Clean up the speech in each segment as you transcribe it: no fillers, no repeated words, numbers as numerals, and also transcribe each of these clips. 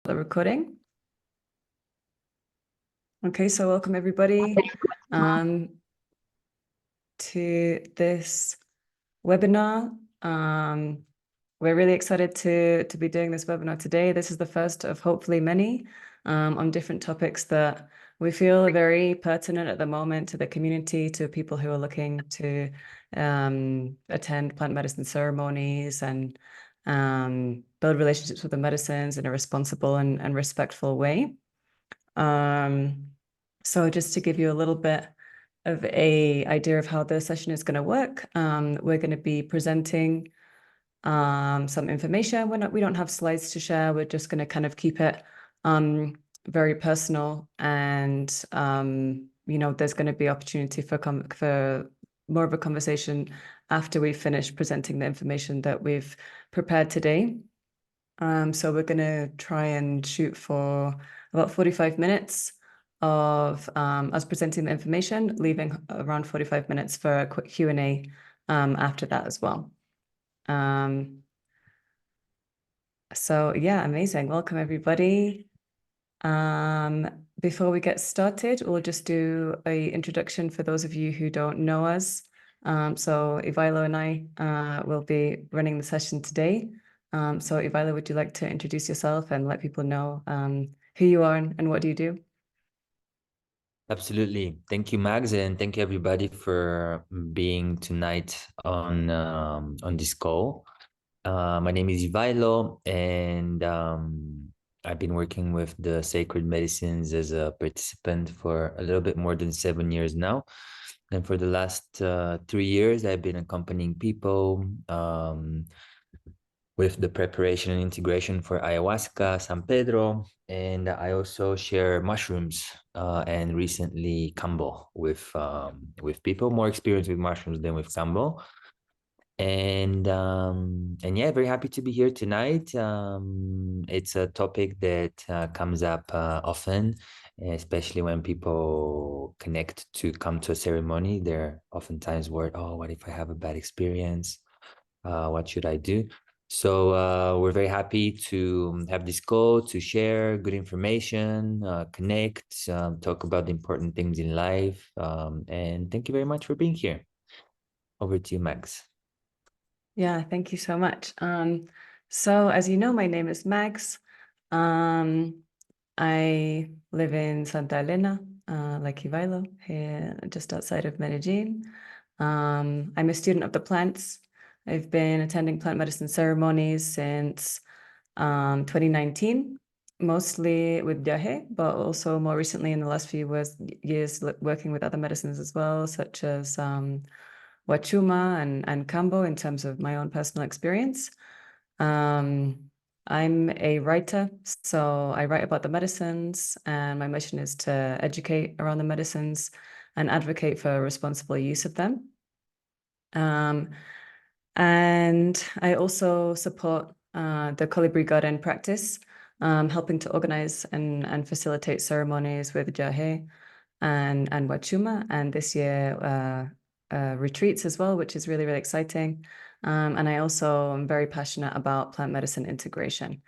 The recording. Okay, so welcome everybody to this webinar. We're really excited to be doing this webinar today. This is the first of hopefully many on different topics that we feel are very pertinent at the moment to the community, to people who are looking to attend plant medicine ceremonies and build relationships with the medicines in a responsible and respectful way. So just to give you a little bit of an idea of how the session is going to work, we're going to be presenting some information. We don't have slides to share. We're just going to kind of keep it very personal, and there's going to be opportunity for more of a conversation after we finish presenting the information that we've prepared today. So we're going to try and shoot for about 45 minutes of us presenting the information, leaving around 45 minutes for a quick Q&A after that as well. So yeah, amazing. Welcome everybody. Before we get started, we'll just do an introduction for those of you who don't know us. So Ivailo and I will be running the session today. So Ivailo, would you like to introduce yourself and let people know who you are and what do you do? Absolutely. Thank you, Max, and thank you everybody for being tonight on this call. My name is Ivailo, and I've been working with the sacred medicines as a participant for a little bit more than 7 years now. And for the last 3 years, I've been accompanying people with the preparation and integration for ayahuasca, San Pedro, and I also share mushrooms and recently kambo with people more experienced with mushrooms than with kambo. And yeah, very happy to be here tonight. It's a topic that comes up often, especially when people connect to come to a ceremony. They're oftentimes worried, oh, what if I have a bad experience? What should I do? So we're very happy to have this call to share good information, connect, talk about the important things in life. And thank you very much for being here. Over to you, Max. Yeah, thank you so much. So as you know, my name is Max. I live in Santa Elena, like Ivailo, here just outside of Medellin. I'm a student of the plants. I've been attending plant medicine ceremonies since 2019, mostly with Yahe, but also more recently in the last few years working with other medicines as well, such as Wachuma and Kambo in terms of my own personal experience. I'm a writer, so I write about the medicines, and my mission is to educate around the medicines and advocate for responsible use of them. And I also support the Colibri Garden practice, helping to organize and facilitate ceremonies with Jahe and Wachuma, and this year retreats as well, which is really, really exciting. And I also am very passionate about plant medicine integration.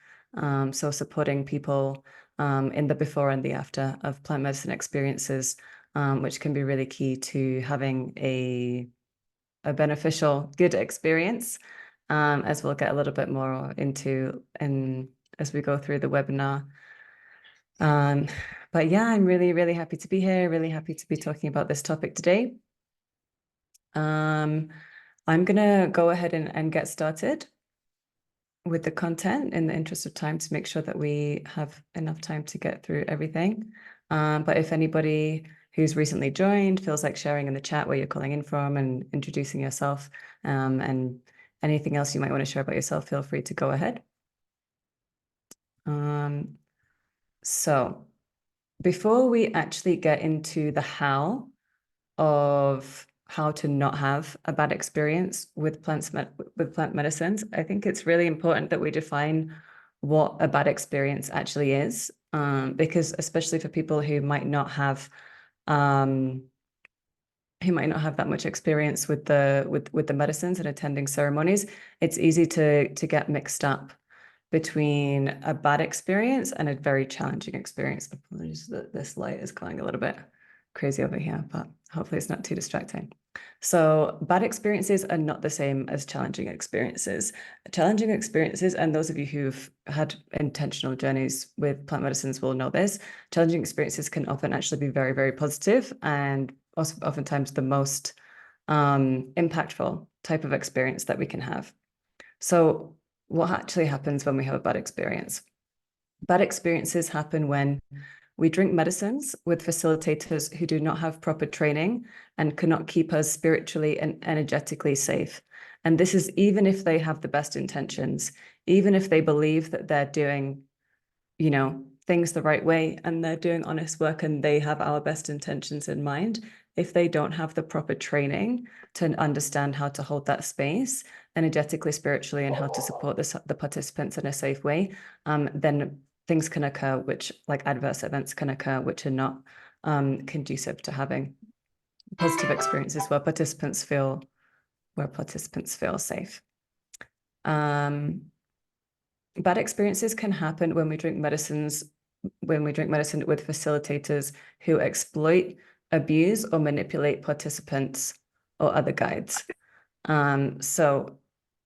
So supporting people in the before and the after of plant medicine experiences, which can be really key to having a beneficial, good experience, as we'll get a little bit more into as we go through the webinar. But yeah, I'm really, really happy to be here, really happy to be talking about this topic today. I'm going to go ahead and get started with the content in the interest of time to make sure that we have enough time to get through everything. But if anybody who's recently joined feels like sharing in the chat where you're calling in from and introducing yourself, and anything else you might want to share about yourself, feel free to go ahead. So before we actually get into the how of how to not have a bad experience with plant medicines, I think it's really important that we define what a bad experience actually is, because especially for people who might not have that much experience with the medicines and attending ceremonies, it's easy to get mixed up between a bad experience and a very challenging experience. Apologies that this light is going a little bit crazy over here, but hopefully it's not too distracting. So bad experiences are not the same as challenging experiences. Challenging experiences, and those of you who've had intentional journeys with plant medicines will know this, challenging experiences can often actually be very, very positive and also oftentimes the most impactful type of experience that we can have. So what actually happens when we have a bad experience? Bad experiences happen when we drink medicines with facilitators who do not have proper training and cannot keep us spiritually and energetically safe. And this is even if they have the best intentions, even if they believe that they're doing, things the right way and they're doing honest work and they have our best intentions in mind. If they don't have the proper training to understand how to hold that space energetically, spiritually, and how to support the participants in a safe way, then things can occur, which like adverse events can occur, which are not conducive to having positive experiences where participants feel safe. Bad experiences can happen when we drink medicine with facilitators who exploit, abuse, or manipulate participants or other guides. So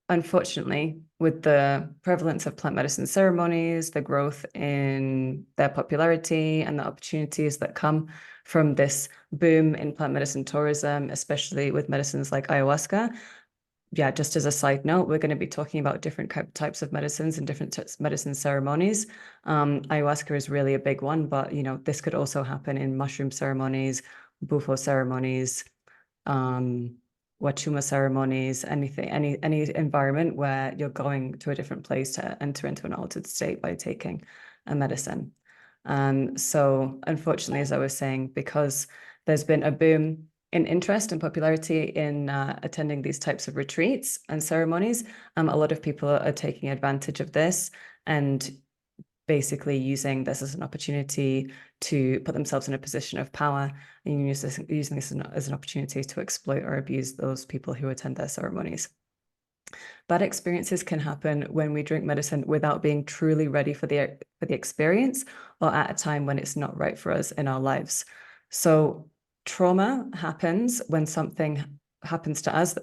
unfortunately, with the prevalence of plant medicine ceremonies, the growth in their popularity and the opportunities that come from this boom in plant medicine tourism, especially with medicines like ayahuasca, yeah, just as a side note, we're going to be talking about different types of medicines and different medicine ceremonies. Ayahuasca is really a big one, but this could also happen in mushroom ceremonies, bufo ceremonies, wachuma ceremonies, any environment where you're going to a different place to enter into an altered state by taking a medicine. So unfortunately, as I was saying, because there's been a boom in interest and popularity in attending these types of retreats and ceremonies, a lot of people are taking advantage of this and basically using this as an opportunity to put themselves in a position of power and using this as an opportunity to exploit or abuse those people who attend their ceremonies. Bad experiences can happen when we drink medicine without being truly ready for the experience or at a time when it's not right for us in our lives. So trauma happens when something happens to us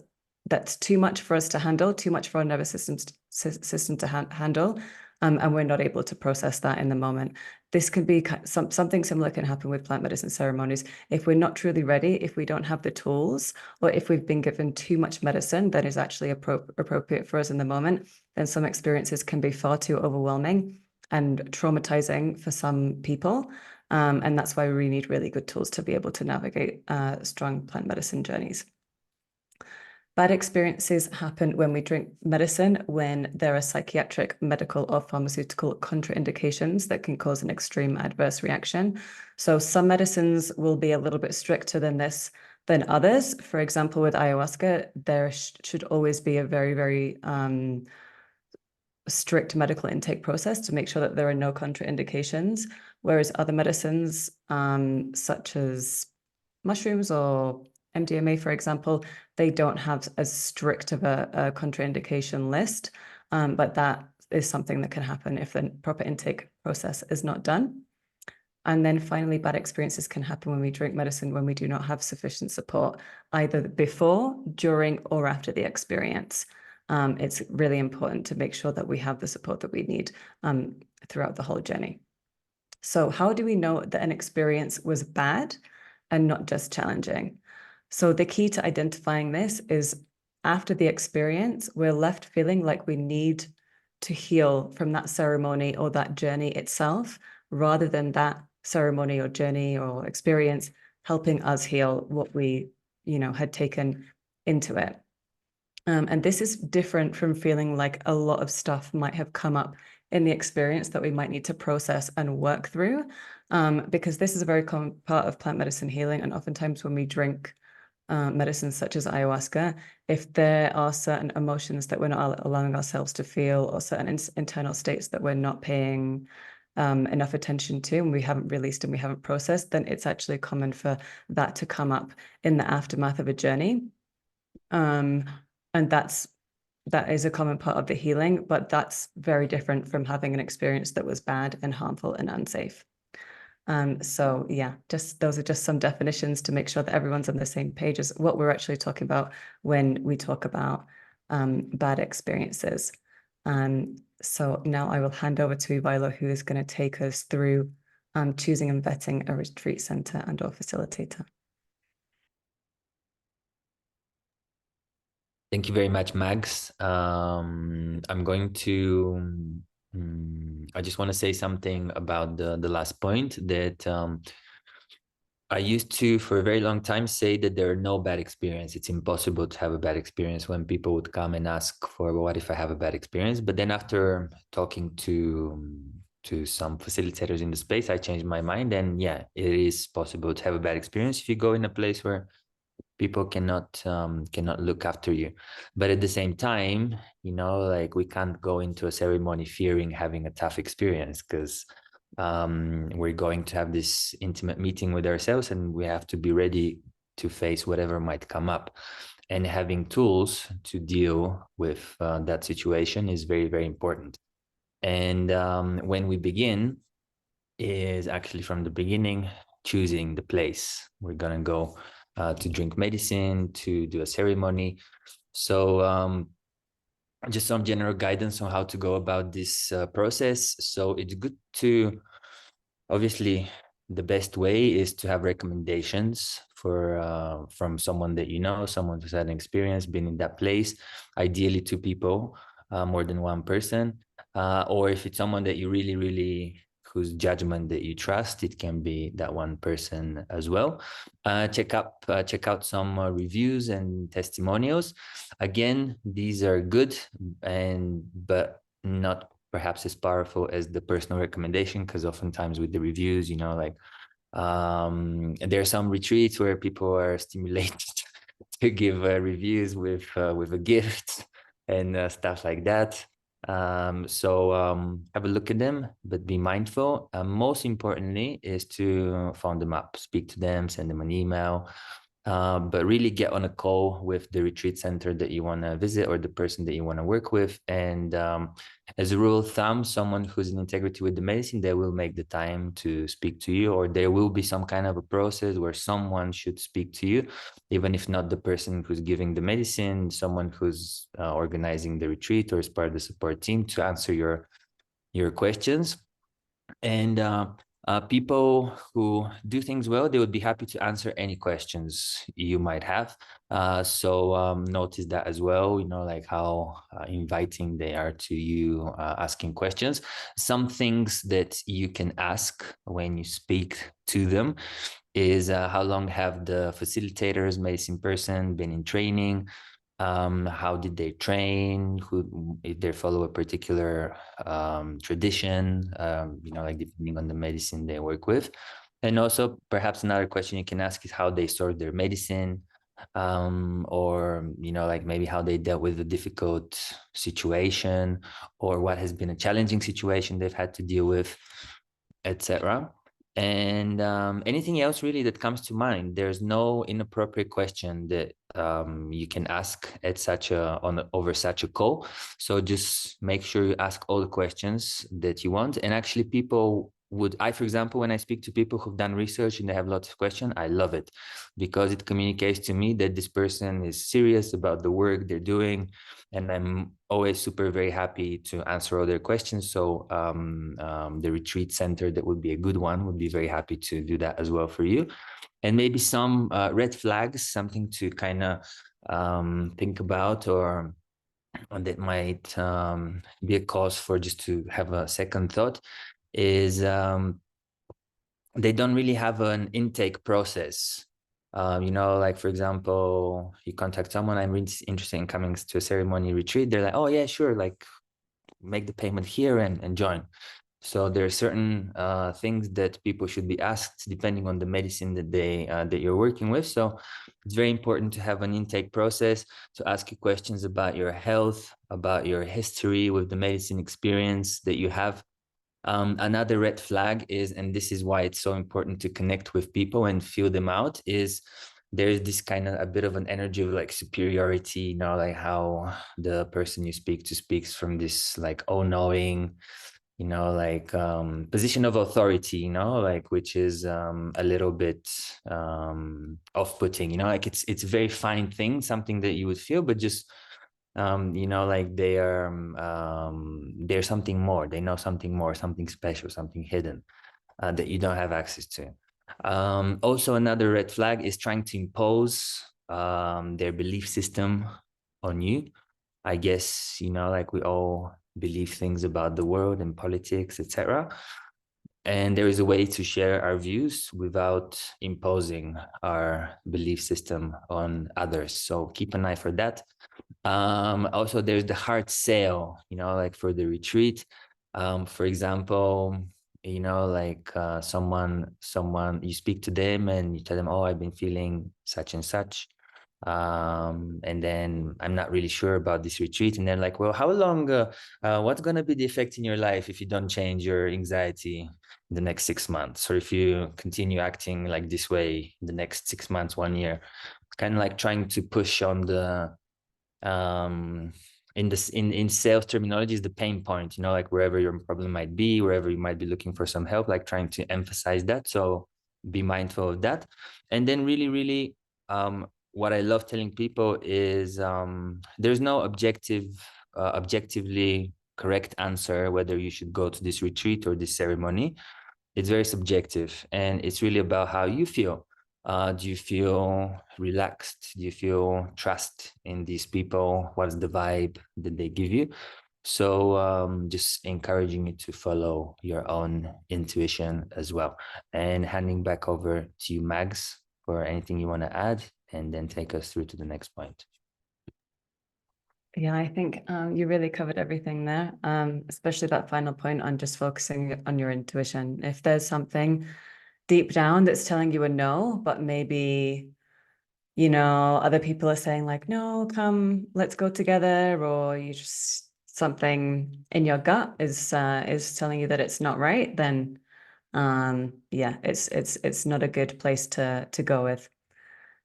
that's too much for us to handle, too much for our nervous system to handle, and we're not able to process that in the moment. This can be something similar can happen with plant medicine ceremonies. If we're not truly ready, if we don't have the tools, or if we've been given too much medicine that is actually appropriate for us in the moment, then some experiences can be far too overwhelming and traumatizing for some people. And that's why we need really good tools to be able to navigate strong plant medicine journeys. Bad experiences happen when we drink medicine when there are psychiatric, medical, or pharmaceutical contraindications that can cause an extreme adverse reaction. So some medicines will be a little bit stricter than this than others. For example, with ayahuasca, there should always be a very, very strict medical intake process to make sure that there are no contraindications, whereas other medicines, such as mushrooms or MDMA, for example, they don't have as strict of a contraindication list, but that is something that can happen if the proper intake process is not done. And then finally, bad experiences can happen when we drink medicine when we do not have sufficient support, either before, during, or after the experience. It's really important to make sure that we have the support that we need throughout the whole journey. So how do we know that an experience was bad and not just challenging? So the key to identifying this is after the experience, we're left feeling like we need to heal from that ceremony or that journey itself, rather than that ceremony or journey or experience helping us heal what we, had taken into it. And this is different from feeling like a lot of stuff might have come up in the experience that we might need to process and work through, because this is a very common part of plant medicine healing. And oftentimes when we drink medicines such as ayahuasca, if there are certain emotions that we're not allowing ourselves to feel, or certain internal states that we're not paying enough attention to, and we haven't released and we haven't processed, then it's actually common for that to come up in the aftermath of a journey. And that's that is a common part of the healing, but that's very different from having an experience that was bad and harmful and unsafe. So yeah, just those are just some definitions to make sure that everyone's on the same page as what we're actually talking about when we talk about bad experiences. So now I will hand over to Viola, who is going to take us through choosing and vetting a retreat center and or facilitator. Thank you very much, Max. I'm going to, I just want to say something about the last point that I used to, for a very long time, say that there are no bad experience. It's impossible to have a bad experience when people would come and ask for, well, what if I have a bad experience? But then after talking to some facilitators in the space, I changed my mind. And yeah, it is possible to have a bad experience if you go in a place where people cannot look after you. But at the same time, like we can't go into a ceremony fearing having a tough experience, because we're going to have this intimate meeting with ourselves, and we have to be ready to face whatever might come up. And having tools to deal with that situation is very, very important. And when we begin is actually from the beginning choosing the place we're gonna go to drink medicine, to do a ceremony. So just some general guidance on how to go about this process. So it's good to, obviously, the best way is to have recommendations from someone that you know, someone who's had an experience, been in that place, ideally two people, more than one person. Or if it's someone that you really, really, whose judgment that you trust, it can be that one person as well. Check out some reviews and testimonials. Again, these are good, but not perhaps as powerful as the personal recommendation, because oftentimes with the reviews, like there are some retreats where people are stimulated to give reviews with a gift and stuff like that. So have a look at them, but be mindful. Most importantly is to phone them up, speak to them, send them an email, but really get on a call with the retreat center that you want to visit or the person that you want to work with. And as a rule of thumb, someone who's in integrity with the medicine, they will make the time to speak to you, or there will be some kind of a process where someone should speak to you, even if not the person who's giving the medicine, someone who's organizing the retreat or is part of the support team to answer your questions. And people who do things well, they would be happy to answer any questions you might have. So notice that as well, like how inviting they are to you asking questions. Some things that you can ask when you speak to them is how long have the facilitators, medicine person, been in training? How did they train? If they follow a particular tradition, like depending on the medicine they work with. And also perhaps another question you can ask is how they sort their medicine, or like maybe how they dealt with a difficult situation, or what has been a challenging situation they've had to deal with, etc. And anything else really that comes to mind. There's no inappropriate question that you can ask at over such a call. So just make sure you ask all the questions that you want. And actually for example, when I speak to people who've done research and they have lots of questions, I love it, because it communicates to me that this person is serious about the work they're doing. And I'm always very happy to answer all their questions. So the retreat center that would be a good one would be very happy to do that as well for you. And maybe some red flags, something to kind of think about, or that might be a cause for just to have a second thought, is they don't really have an intake process. Like for example, you contact someone, I'm really interested in coming to a ceremony retreat. They're like, oh yeah, sure, like make the payment here and join. So there are certain things that people should be asked depending on the medicine that you're working with. So it's very important to have an intake process, to ask you questions about your health, about your history with the medicine experience that you have. Another red flag is, and this is why it's so important to connect with people and feel them out, is there's this kind of a bit of an energy of like superiority, you know, like how the person you speak to speaks from this like all-knowing, you know, like position of authority, you know, like which is a little bit off-putting, you know, like it's a very fine thing, something that you would feel, but just you know, like they are they're something more, they know something more, something special, something hidden that you don't have access to. Also, another red flag is trying to impose their belief system on you. I guess, you know, like we all believe things about the world and politics, etc. And there is a way to share our views without imposing our belief system on others. So keep an eye for that. Also, there's the hard sale, you know, like for the retreat. For example, you know, like someone you speak to them and you tell them, oh, I've been feeling such and such, and then I'm not really sure about this retreat, and they're like, well, how long what's going to be the effect in your life if you don't change your anxiety in the next 6 months, or if you continue acting like this way in the next 6 months, 1 year? Kind of like trying to push on the in this in sales terminology is the pain point, you know, like wherever your problem might be, wherever you might be looking for some help, like trying to emphasize that. So be mindful of that. And then really what I love telling people is there's no objectively correct answer whether you should go to this retreat or this ceremony. It's very subjective, and it's really about how you feel. Do you feel relaxed? Do you feel trust in these people? What's the vibe that they give you? So just encouraging you to follow your own intuition as well. And handing back over to you, Mags, for anything you want to add, and then take us through to the next point. Yeah, I think you really covered everything there, especially that final point on just focusing on your intuition. If there's something deep down that's telling you a no, but maybe, you know, other people are saying like, no, come, let's go together, or you just something in your gut is telling you that it's not right, then yeah, it's not a good place to go with.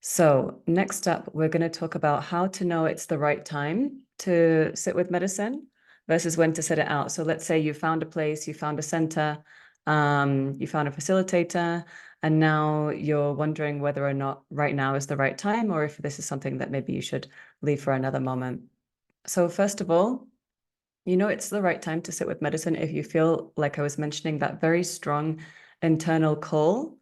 So next up, we're going to talk about how to know it's the right time to sit with medicine versus when to sit it out. So let's say you found a place, you found a center, you found a facilitator, and now you're wondering whether or not right now is the right time, or if this is something that maybe you should leave for another moment. So first of all, you know it's the right time to sit with medicine if you feel, like I was mentioning, that very strong internal call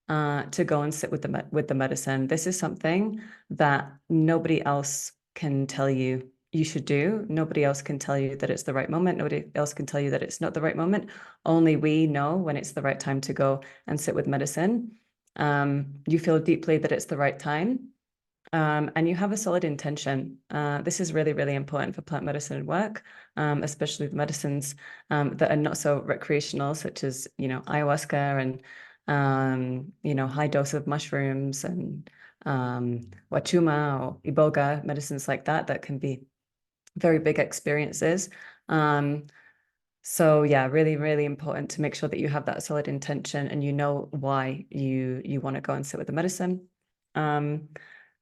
to go and sit with the medicine. This is something that nobody else can tell you you should do. Nobody else can tell you that it's the right moment. Nobody else can tell you that it's not the right moment. Only we know when it's the right time to go and sit with medicine. You feel deeply that it's the right time. And you have a solid intention. This is really, really important for plant medicine work, especially the medicines that are not so recreational, such as, you know, ayahuasca and, you know, high dose of mushrooms and wachuma or iboga, medicines like that, that can be very big experiences. So yeah, really, really important to make sure that you have that solid intention and you know why you want to go and sit with the medicine.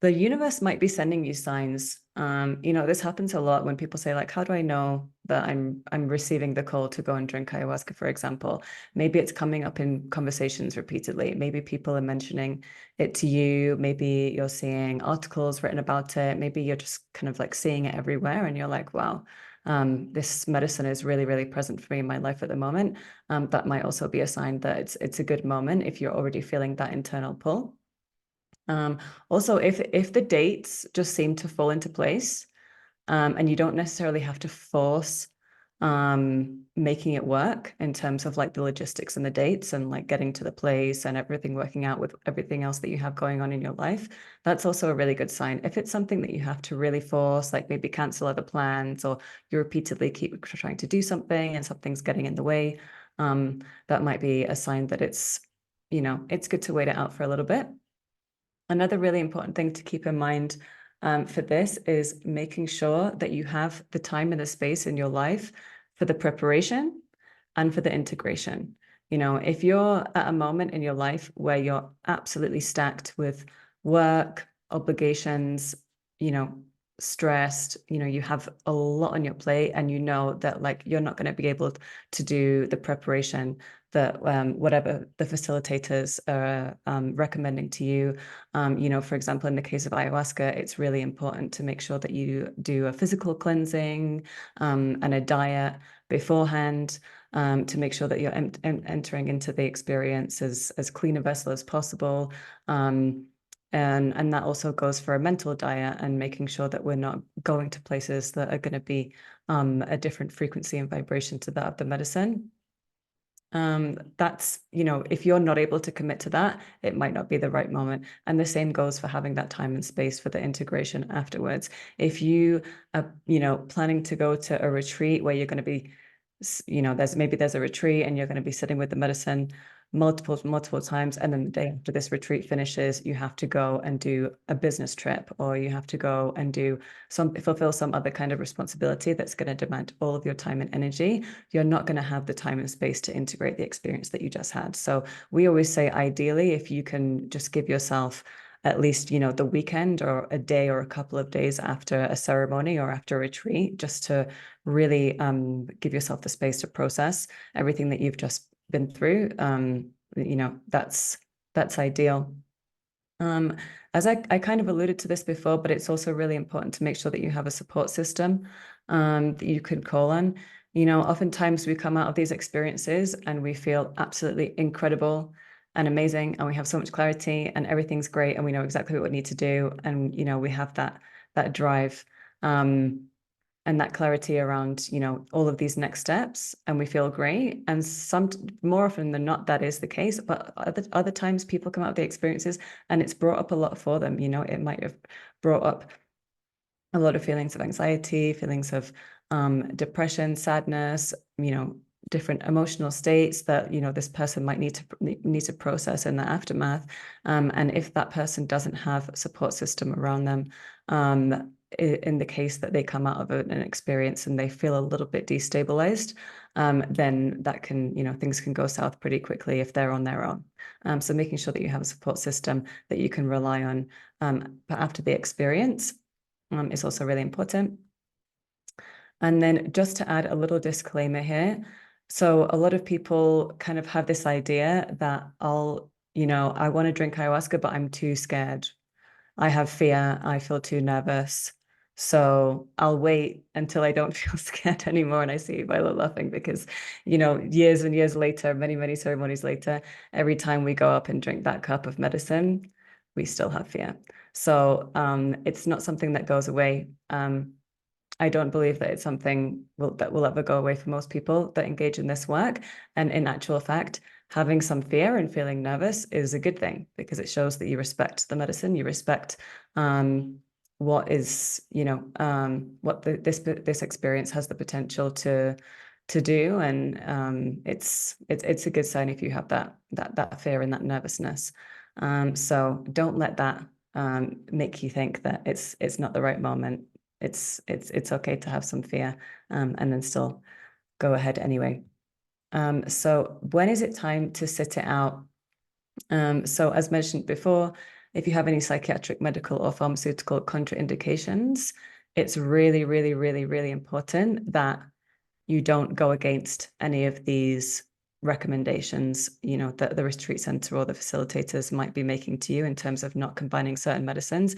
The universe might be sending you signs. You know, this happens a lot when people say, like, how do I know that I'm receiving the call to go and drink ayahuasca, for example? Maybe it's coming up in conversations repeatedly. Maybe people are mentioning it to you. Maybe you're seeing articles written about it. Maybe you're just kind of like seeing it everywhere and you're like, wow, this medicine is really, really present for me in my life at the moment. That might also be a sign that it's a good moment if you're already feeling that internal pull. Also, if the dates just seem to fall into place, and you don't necessarily have to force making it work in terms of like the logistics and the dates and like getting to the place and everything working out with everything else that you have going on in your life, that's also a really good sign. If it's something that you have to really force, like maybe cancel other plans, or you repeatedly keep trying to do something and something's getting in the way, that might be a sign that it's, you know, it's good to wait it out for a little bit. Another really important thing to keep in mind for this is making sure that you have the time and the space in your life for the preparation and for the integration. You know, if you're at a moment in your life where you're absolutely stacked with work, obligations, stressed, you have a lot on your plate, and you know that like you're not going to be able to do the preparation that whatever the facilitators are recommending to you. For example, in the case of ayahuasca, it's really important to make sure that you do a physical cleansing and a diet beforehand, to make sure that you're entering into the experience as clean a vessel as possible. And that also goes for a mental diet, and making sure that we're not going to places that are going to be a different frequency and vibration to that of the medicine. That's, if you're not able to commit to that, it might not be the right moment. And the same goes for having that time and space for the integration afterwards. If you are, planning to go to a retreat where you're going to be, there's a retreat and you're going to be sitting with the medicine multiple times, and then the day after this retreat finishes, you have to go and do a business trip, or you have to go and fulfill some other kind of responsibility that's going to demand all of your time and energy. You're not going to have the time and space to integrate the experience that you just had. So we always say, ideally, if you can just give yourself at least, the weekend or a day or a couple of days after a ceremony or after a retreat, just to really give yourself the space to process everything that you've just been through. That's ideal. As I kind of alluded to this before, but it's also really important to make sure that you have a support system that you can call on. Oftentimes we come out of these experiences and we feel absolutely incredible and amazing, and we have so much clarity and everything's great, and we know exactly what we need to do, and we have that drive and that clarity around all of these next steps, and we feel great. And more often than not, that is the case. But other times people come out of the experiences and it's brought up a lot for them. It might have brought up a lot of feelings of anxiety, feelings of depression, sadness, different emotional states that this person might need to process in the aftermath. And if that person doesn't have a support system around them, in the case that they come out of an experience and they feel a little bit destabilized, then that can, things can go south pretty quickly if they're on their own. So making sure that you have a support system that you can rely on after the experience is also really important. And then just to add a little disclaimer here. So a lot of people kind of have this idea that I want to drink ayahuasca, but I'm too scared. I have fear. I feel too nervous. So I'll wait until I don't feel scared anymore. And I see Violet laughing because, years and years later, many, many ceremonies later, every time we go up and drink that cup of medicine, we still have fear. So it's not something that goes away. I don't believe that it's something that will ever go away for most people that engage in this work. And in actual fact, having some fear and feeling nervous is a good thing, because it shows that you respect the medicine, you respect what is, what this experience has the potential to do. And it's a good sign if you have that fear and that nervousness. So don't let that make you think that it's not the right moment. It's okay to have some fear, and then still go ahead anyway. So when is it time to sit it out? So as mentioned before, if you have any psychiatric, medical, or pharmaceutical contraindications, it's really, really, really, really important that you don't go against any of these recommendations, that the retreat center or the facilitators might be making to you in terms of not combining certain medicines.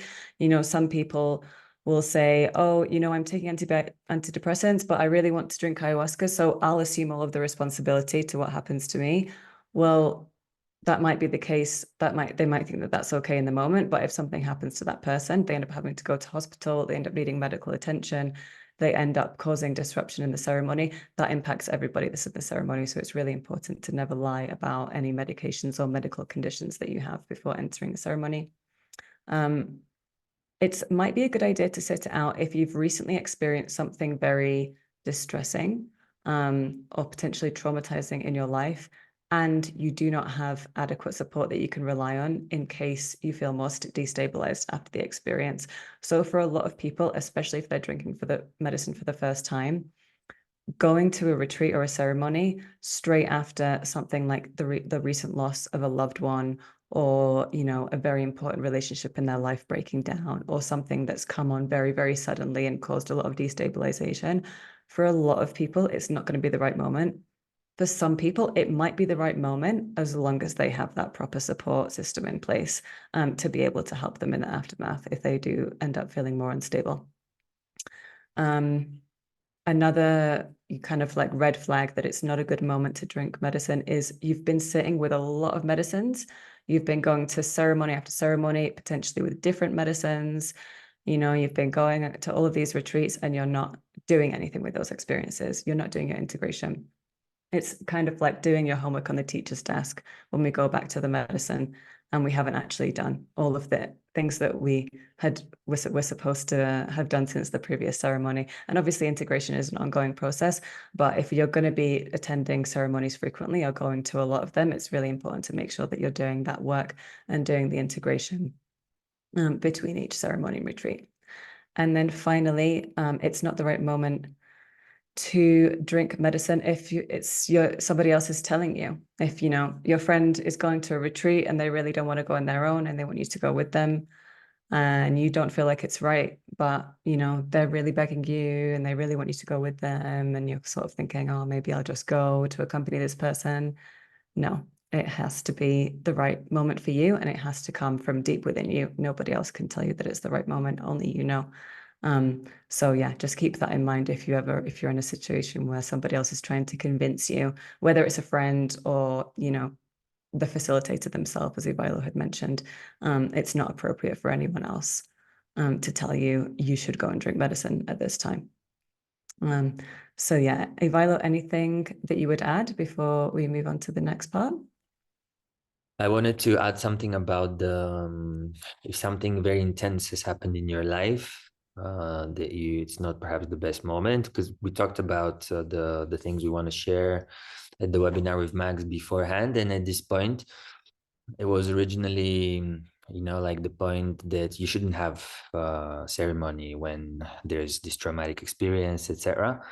Some people will say, oh, I'm taking antidepressants, but I really want to drink ayahuasca, so I'll assume all of the responsibility to what happens to me. Well, that might be the case. They might think that that's okay in the moment, but if something happens to that person, they end up having to go to hospital, they end up needing medical attention, they end up causing disruption in the ceremony. That impacts everybody that's at the ceremony. So it's really important to never lie about any medications or medical conditions that you have before entering the ceremony. It might be a good idea to sit it out if you've recently experienced something very distressing or potentially traumatizing in your life, and you do not have adequate support that you can rely on in case you feel more destabilized after the experience. So for a lot of people, especially if they're drinking for the medicine for the first time, going to a retreat or a ceremony straight after something like the recent loss of a loved one, or, you know, a very important relationship in their life breaking down, or something that's come on very, very suddenly and caused a lot of destabilization. For a lot of people, it's not going to be the right moment. For some people, it might be the right moment as long as they have that proper support system in place to be able to help them in the aftermath if they do end up feeling more unstable. Another kind of like red flag that it's not a good moment to drink medicine is you've been sitting with a lot of medicines. You've been going to ceremony after ceremony, potentially with different medicines. You know, you've been going to all of these retreats and you're not doing anything with those experiences. You're not doing your integration. It's kind of like doing your homework on the teacher's desk when we go back to the medicine and we haven't actually done all of the things that we're supposed to have done since the previous ceremony. And obviously integration is an ongoing process, but if you're going to be attending ceremonies frequently or going to a lot of them, it's really important to make sure that you're doing that work and doing the integration between each ceremony and retreat. And then finally, it's not the right moment to drink medicine if somebody else is telling you. If, you know, your friend is going to a retreat and they really don't want to go on their own and they want you to go with them and you don't feel like it's right, but, you know, they're really begging you and they really want you to go with them and you're sort of thinking, oh, maybe I'll just go to accompany this person. No, it has to be the right moment for you and it has to come from deep within you. Nobody else can tell you that it's the right moment, only you know. So yeah, just keep that in mind if you're in a situation where somebody else is trying to convince you, whether it's a friend or, you know, the facilitator themselves, as Ivilo had mentioned, it's not appropriate for anyone else to tell you you should go and drink medicine at this time. So yeah, Ivilo, anything that you would add before we move on to the next part? I wanted to add something about if something very intense has happened in your life, it's not perhaps the best moment, because we talked about the things we want to share at the webinar with Max beforehand, and at this point, it was originally, you know, like the point that you shouldn't have ceremony when there's this traumatic experience, etc.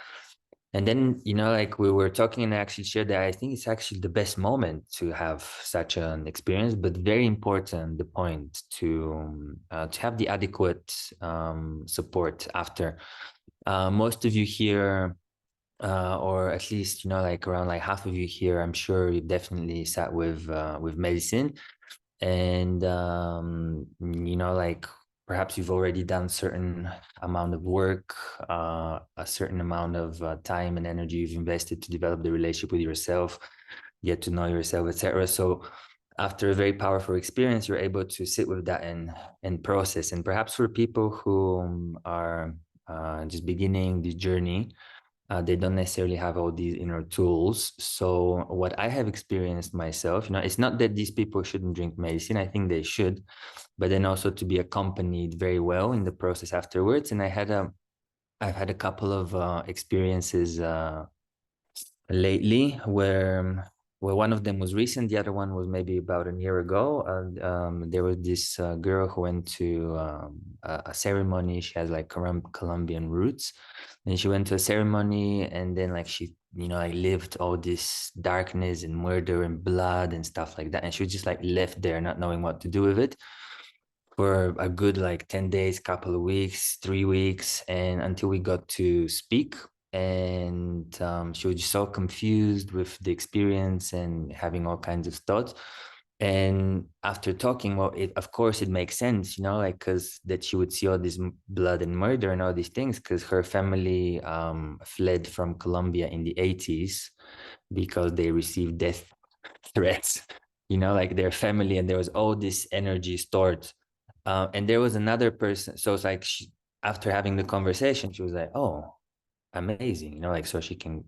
And then, you know, like we were talking and I actually shared that I think it's actually the best moment to have such an experience, but very important, the point to have the adequate support after. Most of you here, or at least, you know, like around like half of you here, I'm sure you definitely sat with medicine. And, you know, like perhaps you've already done certain amount of work, a certain amount of time and energy you've invested to develop the relationship with yourself, get to know yourself, etc. So after a very powerful experience, you're able to sit with that and process. And perhaps for people who are just beginning the journey, they don't necessarily have all these inner tools. So what I have experienced myself, you know, it's not that these people shouldn't drink medicine. I think they should, but then also to be accompanied very well in the process afterwards. And I've had a couple of experiences lately where one of them was recent, the other one was maybe about a year ago. And there was this girl who went to a ceremony. She has like Colombian roots, and she went to a ceremony, and then like she, you know, like lived all this darkness and murder and blood and stuff like that, and she was just like left there, not knowing what to do with it for a good like 10 days, couple of weeks, 3 weeks, and until we got to speak. And she was just so confused with the experience and having all kinds of thoughts. And after talking, well, of course it makes sense, you know, like because that she would see all this blood and murder and all these things, because her family fled from Colombia in the 80s because they received death threats, you know, like their family, and there was all this energy stored. And there was another person. So it's like after having the conversation, she was like, "Oh, amazing," you know, like so she can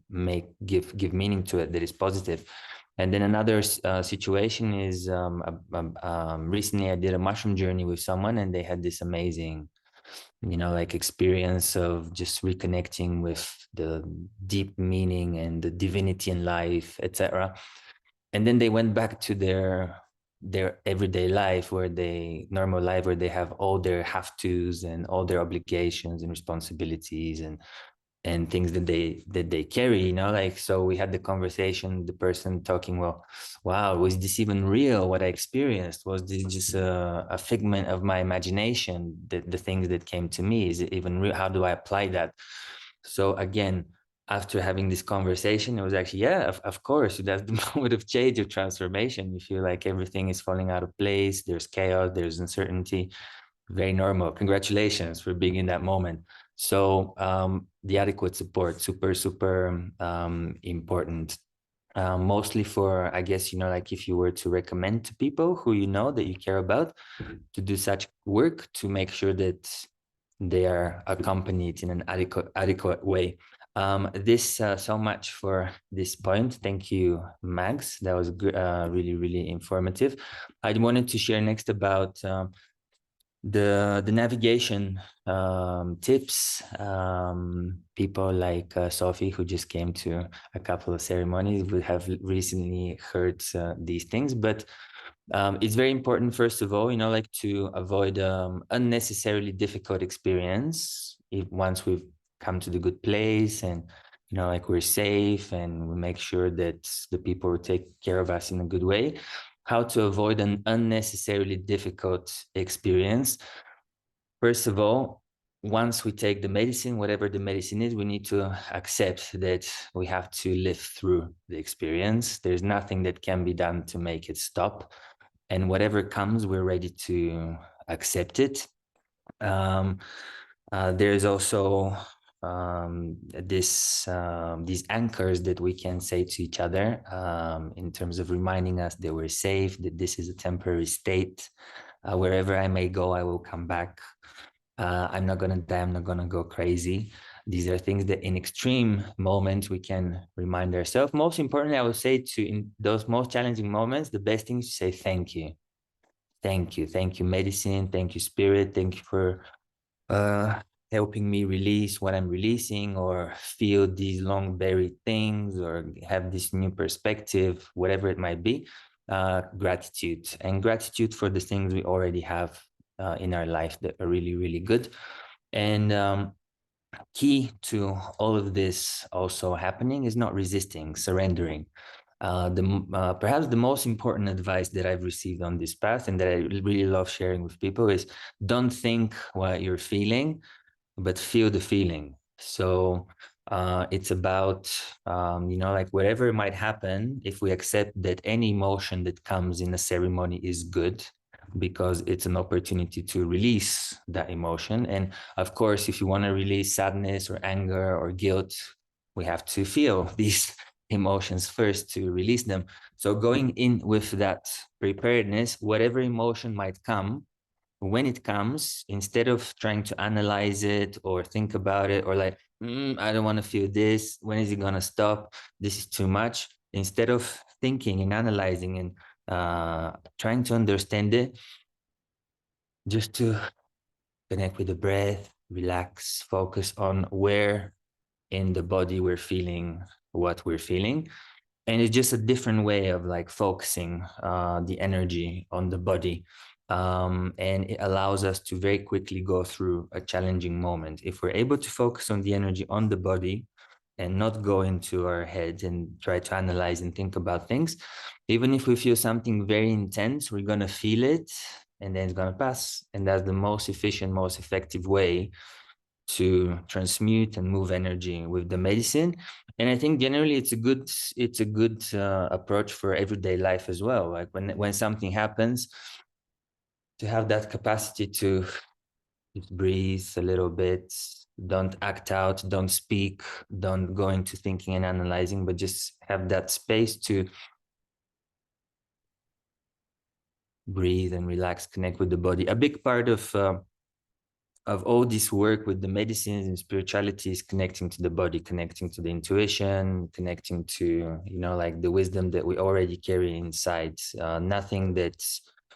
give meaning to it that is positive. And then another situation is recently I did a mushroom journey with someone, and they had this amazing, you know, like experience of just reconnecting with the deep meaning and the divinity in life, etc. And then they went back to their everyday life, where they normal life, where they have all their have tos and all their obligations and responsibilities, and and things that they carry, you know, like, so we had the conversation, the person talking, well, wow, was this even real? What I experienced, was this just a figment of my imagination? The things that came to me, is it even real? How do I apply that? So again, after having this conversation, it was actually, yeah, of course, that's the moment of change, of transformation. You feel like everything is falling out of place, there's chaos, there's uncertainty. Very normal. Congratulations for being in that moment. So the adequate support, super important. Mostly for, I guess, you know, like if you were to recommend to people who you know that you care about to do such work, to make sure that they are accompanied in an adequate way. This so much for this point. Thank you, Max. That was good, really informative. I wanted to share next about the navigation tips. People like Sophie, who just came to a couple of ceremonies, would have recently heard these things. But it's very important, first of all, you know, like to avoid unnecessarily difficult experience. If once we've come to the good place, and you know, like we're safe, and we make sure that the people will take care of us in a good way, how to avoid an unnecessarily difficult experience. First of all, once we take the medicine, whatever the medicine is, we need to accept that we have to live through the experience. There's nothing that can be done to make it stop. And whatever comes, we're ready to accept it. There's also these anchors that we can say to each other in terms of reminding us that we're safe, that this is a temporary state. Wherever I may go, I will come back. I'm not going to die. I'm not going to go crazy. These are things that in extreme moments we can remind ourselves. Most importantly, I would say, to in those most challenging moments, the best thing is to say thank you. Thank you. Thank you, medicine. Thank you, spirit. Thank you for uh, helping me release what I'm releasing, or feel these long buried things, or have this new perspective, whatever it might be. Gratitude, and gratitude for the things we already have in our life that are really good. And key to all of this also happening is not resisting, surrendering. Perhaps the most important advice that I've received on this path, and that I really love sharing with people, is don't think what you're feeling, but feel the feeling. So it's about, you know, like whatever might happen, if we accept that any emotion that comes in a ceremony is good, because it's an opportunity to release that emotion. And of course, if you want to release sadness or anger or guilt, we have to feel these emotions first to release them. So going in with that preparedness, whatever emotion might come, when it comes, instead of trying to analyze it or think about it, or like, I don't want to feel this, when is it going to stop, this is too much, instead of thinking and analyzing and trying to understand it, just to connect with the breath, relax, focus on where in the body we're feeling what we're feeling. And it's just a different way of like focusing the energy on the body. And it allows us to very quickly go through a challenging moment. If we're able to focus on the energy on the body and not go into our heads and try to analyze and think about things, even if we feel something very intense, we're going to feel it, and then it's going to pass. And that's the most efficient, most effective way to transmute and move energy with the medicine. And I think generally it's a good approach for everyday life as well. Like when something happens, to have that capacity to just breathe a little bit, don't act out, don't speak, don't go into thinking and analyzing, but just have that space to breathe and relax, connect with the body. A big part of all this work with the medicines and spirituality is connecting to the body, connecting to the intuition, connecting to, you know, like the wisdom that we already carry inside. Nothing that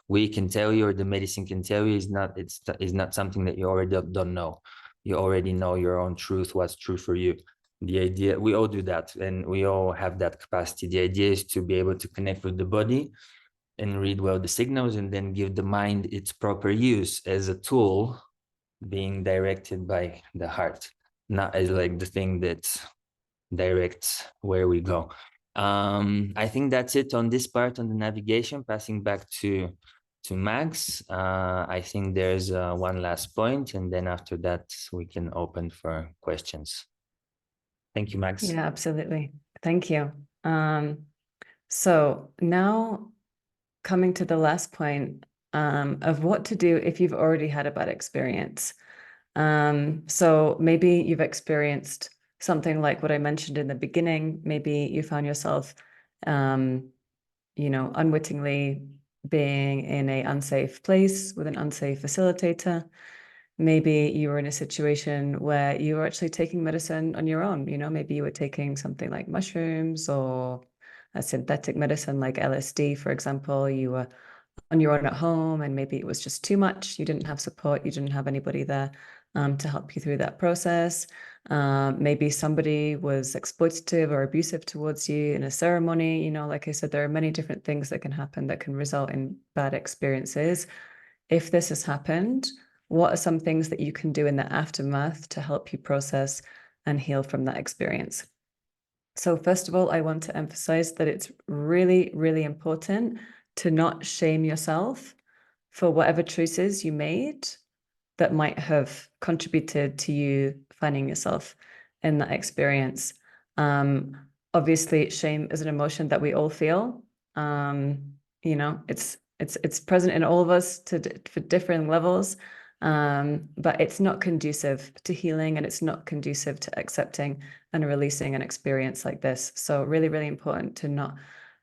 we can tell you or the medicine can tell you is not something that you already don't know. You already know your own truth, what's true for you. The idea, we all do that, and we all have that capacity. The idea is to be able to connect with the body and read well the signals, and then give the mind its proper use as a tool being directed by the heart. not as like the thing that directs where we go. I think that's it on this part on the navigation. Passing back to Max. I think there's one last point, and then after that we can open for questions. Thank you, Max. Yeah, absolutely. Thank you. So now coming to the last point of what to do if you've already had a bad experience. So maybe you've experienced something like what I mentioned in the beginning. Maybe you found yourself, unwittingly being in an unsafe place with an unsafe facilitator. Maybe you were in a situation where you were actually taking medicine on your own. Maybe you were taking something like mushrooms or a synthetic medicine like LSD, for example. You were on your own at home, and maybe it was just too much. You didn't have support. You didn't have anybody there to help you through that process. Maybe somebody was exploitative or abusive towards you in a ceremony. Like I said, there are many different things that can happen that can result in bad experiences. If this has happened, what are some things that you can do in the aftermath to help you process and heal from that experience? So first of all, I want to emphasize that it's really, really important to not shame yourself for whatever choices you made that might have contributed to you finding yourself in that experience. Obviously, shame is an emotion that we all feel. It's present in all of us for different levels. But it's not conducive to healing, and it's not conducive to accepting and releasing an experience like this. So really, really important to not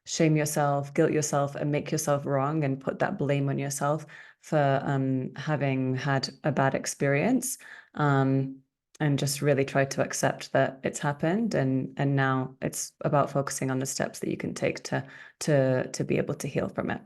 shame yourself, guilt yourself, and make yourself wrong and put that blame on yourself for having had a bad experience. And just really try to accept that it's happened, and now it's about focusing on the steps that you can take to be able to heal from it.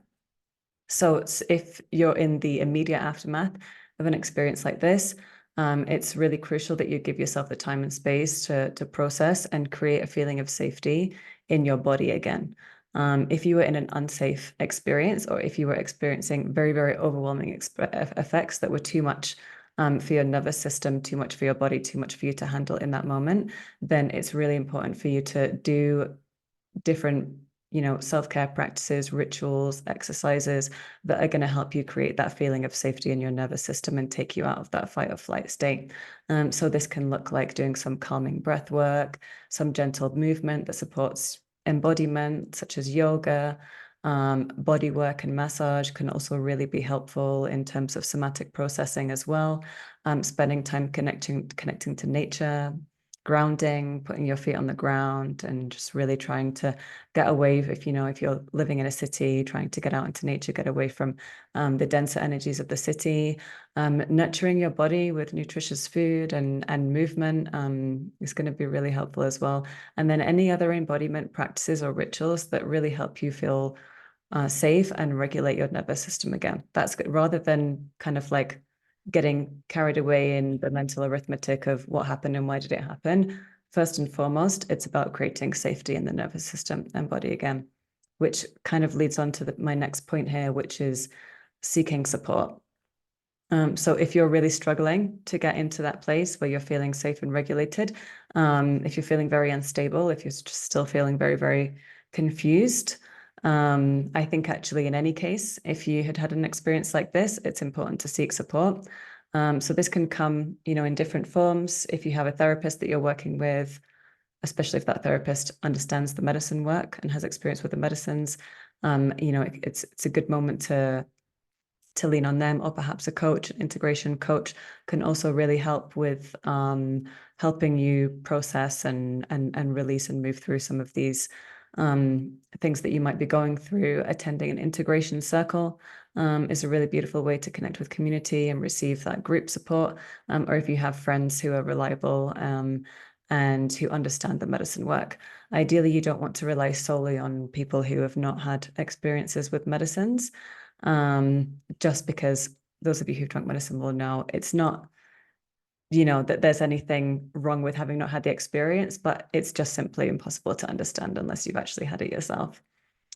So if you're in the immediate aftermath of an experience like this, it's really crucial that you give yourself the time and space to process and create a feeling of safety in your body again. If you were in an unsafe experience, or if you were experiencing very, very overwhelming effects that were too much for your nervous system, too much for your body, too much for you to handle in that moment, then it's really important for you to do different self-care practices, rituals, exercises that are going to help you create that feeling of safety in your nervous system and take you out of that fight or flight state. So this can look like doing some calming breath work, some gentle movement that supports embodiment, such as yoga. Body work and massage can also really be helpful in terms of somatic processing as well. Spending time connecting to nature, grounding, putting your feet on the ground, and just really trying to get away. If you're living in a city, trying to get out into nature, get away from the denser energies of the city. Nurturing your body with nutritious food and movement is going to be really helpful as well. And then any other embodiment practices or rituals that really help you feel safe and regulate your nervous system again. That's good, rather than kind of like getting carried away in the mental arithmetic of what happened and why did it happen. First and foremost, it's about creating safety in the nervous system and body again, which kind of leads on to my next point here, which is seeking support. So if you're really struggling to get into that place where you're feeling safe and regulated, if you're feeling very unstable, if you're just still feeling very, very confused, I think actually in any case, if you had an experience like this, it's important to seek support. So this can come, in different forms. If you have a therapist that you're working with, especially if that therapist understands the medicine work and has experience with the medicines, it's a good moment to lean on them, or perhaps a coach, an integration coach can also really help with helping you process and release and move through some of these things that you might be going through. Attending an integration circle is a really beautiful way to connect with community and receive that group support. Or if you have friends who are reliable and who understand the medicine work. Ideally, you don't want to rely solely on people who have not had experiences with medicines. Just because those of you who've drunk medicine will know it's not, that there's anything wrong with having not had the experience, but it's just simply impossible to understand unless you've actually had it yourself.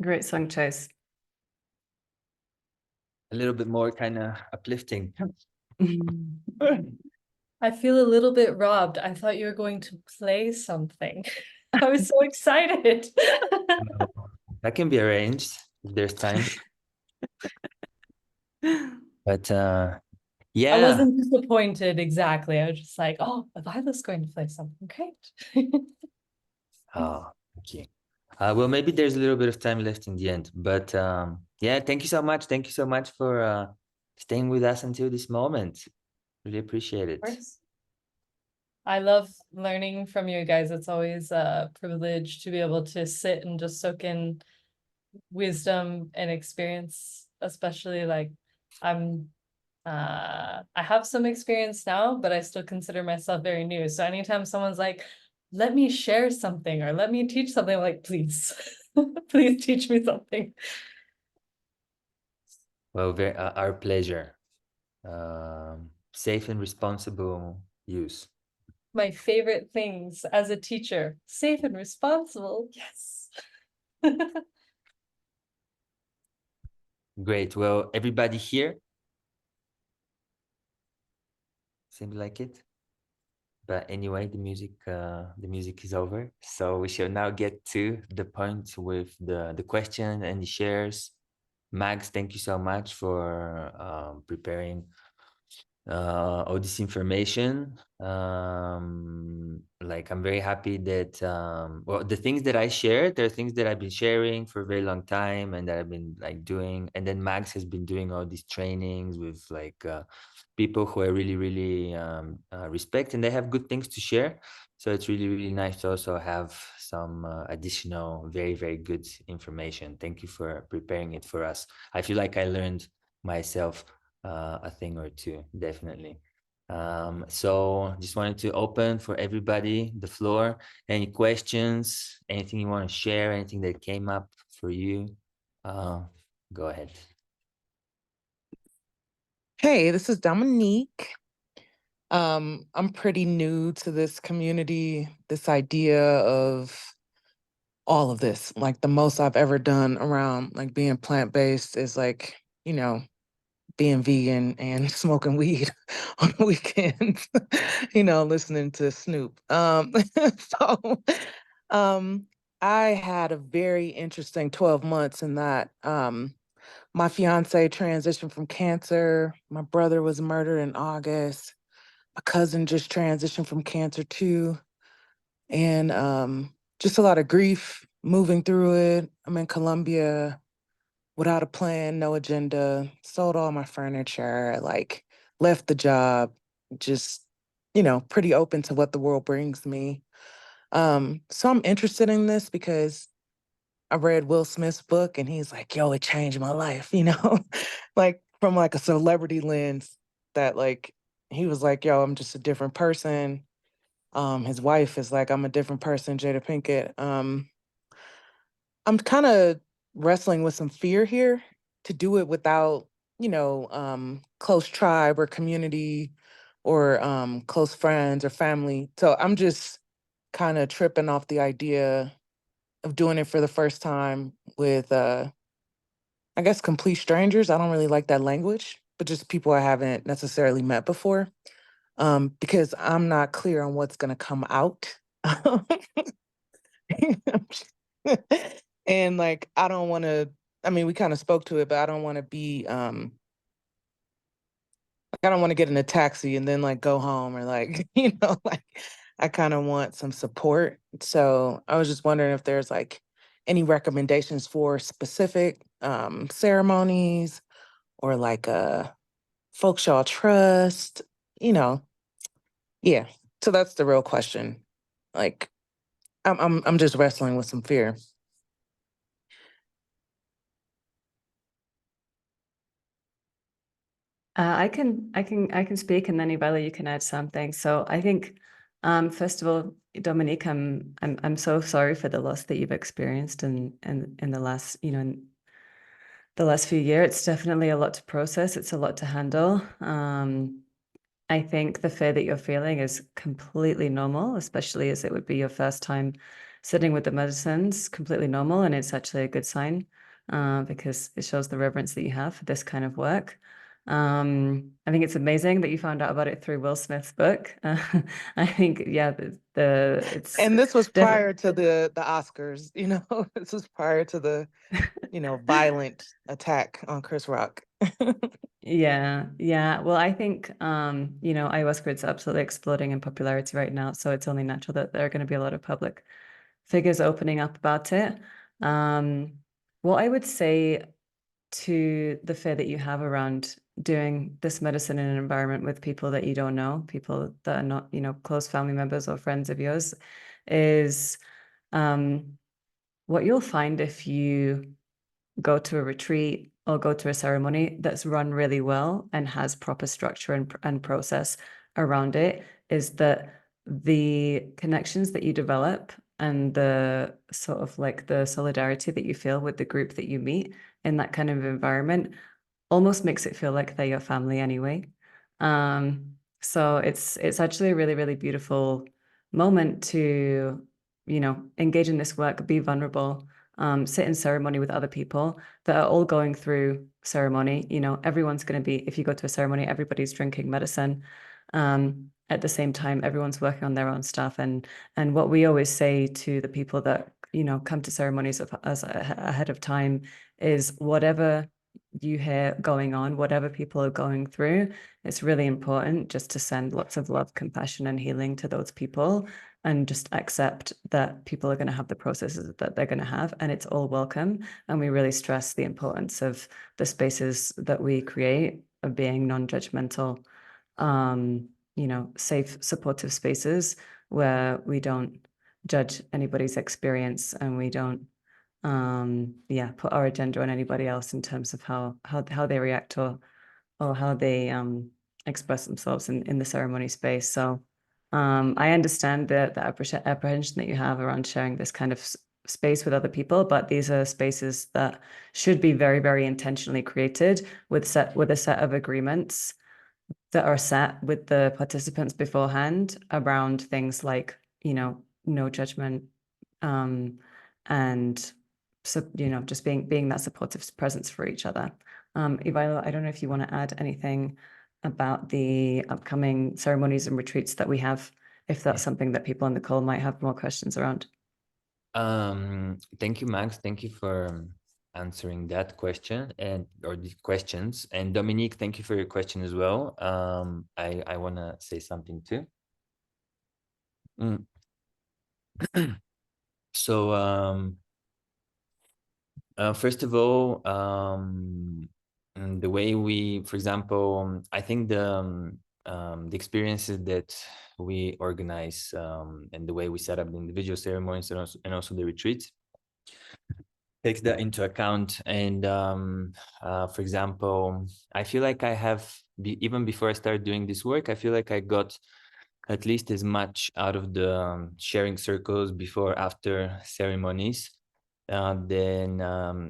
Great song choice. A little bit more kind of uplifting. I feel a little bit robbed. I thought you were going to play something. I was so excited. That can be arranged if there's time. But I yeah. wasn't disappointed exactly. I was just like, oh, Avila's going to play something great. Oh, thank you. Well, maybe there's a little bit of time left in the end, but yeah, thank you so much. Thank you so much for staying with us until this moment. Really appreciate it. Of course. I love learning from you guys. It's always a privilege to be able to sit and just soak in wisdom and experience, especially like I'm I have some experience now, but I still consider myself very new. So anytime someone's like, let me share something or let me teach something, I'm like, please, please teach me something. Well, our pleasure. Safe and responsible use. My favorite things as a teacher, safe and responsible. Yes. Great. Well, everybody here seems like it. But anyway, the music is over. So we shall now get to the point with the question and the shares. Max, thank you so much for preparing all this information. Like I'm very happy that well, the things that I shared, there are things that I've been sharing for a very long time and that I've been like doing. And then Max has been doing all these trainings with like people who I really, really respect, and they have good things to share. So it's really, really nice to also have some additional, very, very good information. Thank you for preparing it for us. I feel like I learned myself a thing or two, definitely. So just wanted to open for everybody the floor. Any questions, anything you want to share, anything that came up for you? Go ahead. Hey, this is Dominique. I'm pretty new to this community, this idea of all of this. Like the most I've ever done around like being plant-based is like, being vegan and smoking weed on the weekends, listening to Snoop. So I had a very interesting 12 months in that my fiance transitioned from cancer. My brother was murdered in August. My cousin just transitioned from cancer too. And just a lot of grief moving through it. I'm in Colombia without a plan, no agenda, sold all my furniture, like left the job, just, pretty open to what the world brings me. So I'm interested in this because I read Will Smith's book and he's like, yo, it changed my life, like from like a celebrity lens that like, he was like, yo, I'm just a different person. His wife is like, I'm a different person, Jada Pinkett. I'm kind of wrestling with some fear here to do it without, close tribe or community or close friends or family. So I'm just kind of tripping off the idea of doing it for the first time with, I guess, complete strangers. I don't really like that language, but just people I haven't necessarily met before, because I'm not clear on what's going to come out. And like, I don't want to, I mean, we kind of spoke to it, but I don't want to be, like, I don't want to get in a taxi and then like go home or like, like I kind of want some support. So I was just wondering if there's like any recommendations for specific ceremonies or like folks y'all trust, you know. Yeah. So that's the real question. Like I'm just wrestling with some fear. I can speak, and then Ivana, you can add something. So I think, first of all, Dominique, I'm so sorry for the loss that you've experienced in the last, in the last few years. It's definitely a lot to process. It's a lot to handle. I think the fear that you're feeling is completely normal, especially as it would be your first time sitting with the medicines. Completely normal, and it's actually a good sign, because it shows the reverence that you have for this kind of work. I think it's amazing that you found out about it through Will Smith's book. I think, yeah, it's And this was defi- prior to the Oscars, you know, this was prior to the, you know, violent attack on Chris Rock. Yeah, yeah. Well, I think ayahuasca is absolutely exploding in popularity right now, so it's only natural that there are going to be a lot of public figures opening up about it. What I would say to the fear that you have around doing this medicine in an environment with people that you don't know, people that are not, close family members or friends of yours, is what you'll find if you go to a retreat or go to a ceremony that's run really well and has proper structure and process around it, is that the connections that you develop and the sort of like the solidarity that you feel with the group that you meet in that kind of environment almost makes it feel like they're your family anyway. So it's actually a really, really beautiful moment to, engage in this work, be vulnerable, sit in ceremony with other people that are all going through ceremony. Everyone's going to be, if you go to a ceremony, everybody's drinking medicine. At the same time, everyone's working on their own stuff. And what we always say to the people that, come to ceremonies ahead of time is whatever you hear going on, whatever people are going through, it's really important just to send lots of love, compassion, and healing to those people, and just accept that people are going to have the processes that they're going to have, and it's all welcome. And we really stress the importance of the spaces that we create of being non-judgmental, safe, supportive spaces where we don't judge anybody's experience, and we don't put our agenda on anybody else in terms of how they react, or how they express themselves in the ceremony space. So I understand the apprehension that you have around sharing this kind of space with other people, but these are spaces that should be very, very intentionally created with a set of agreements that are set with the participants beforehand around things like, no judgment, and so, just being that supportive presence for each other. Ivailo, I don't know if you want to add anything about the upcoming ceremonies and retreats that we have, if that's something that people on the call might have more questions around. Thank you, Max. Thank you for answering that question or the questions. And Dominique, thank you for your question as well. I want to say something too. So first of all, the way we, for example, I think the experiences that we organize and the way we set up the individual ceremonies and also the retreats takes that into account. And for example, I feel like I have, even before I started doing this work, I feel like I got at least as much out of the sharing circles before, after ceremonies, then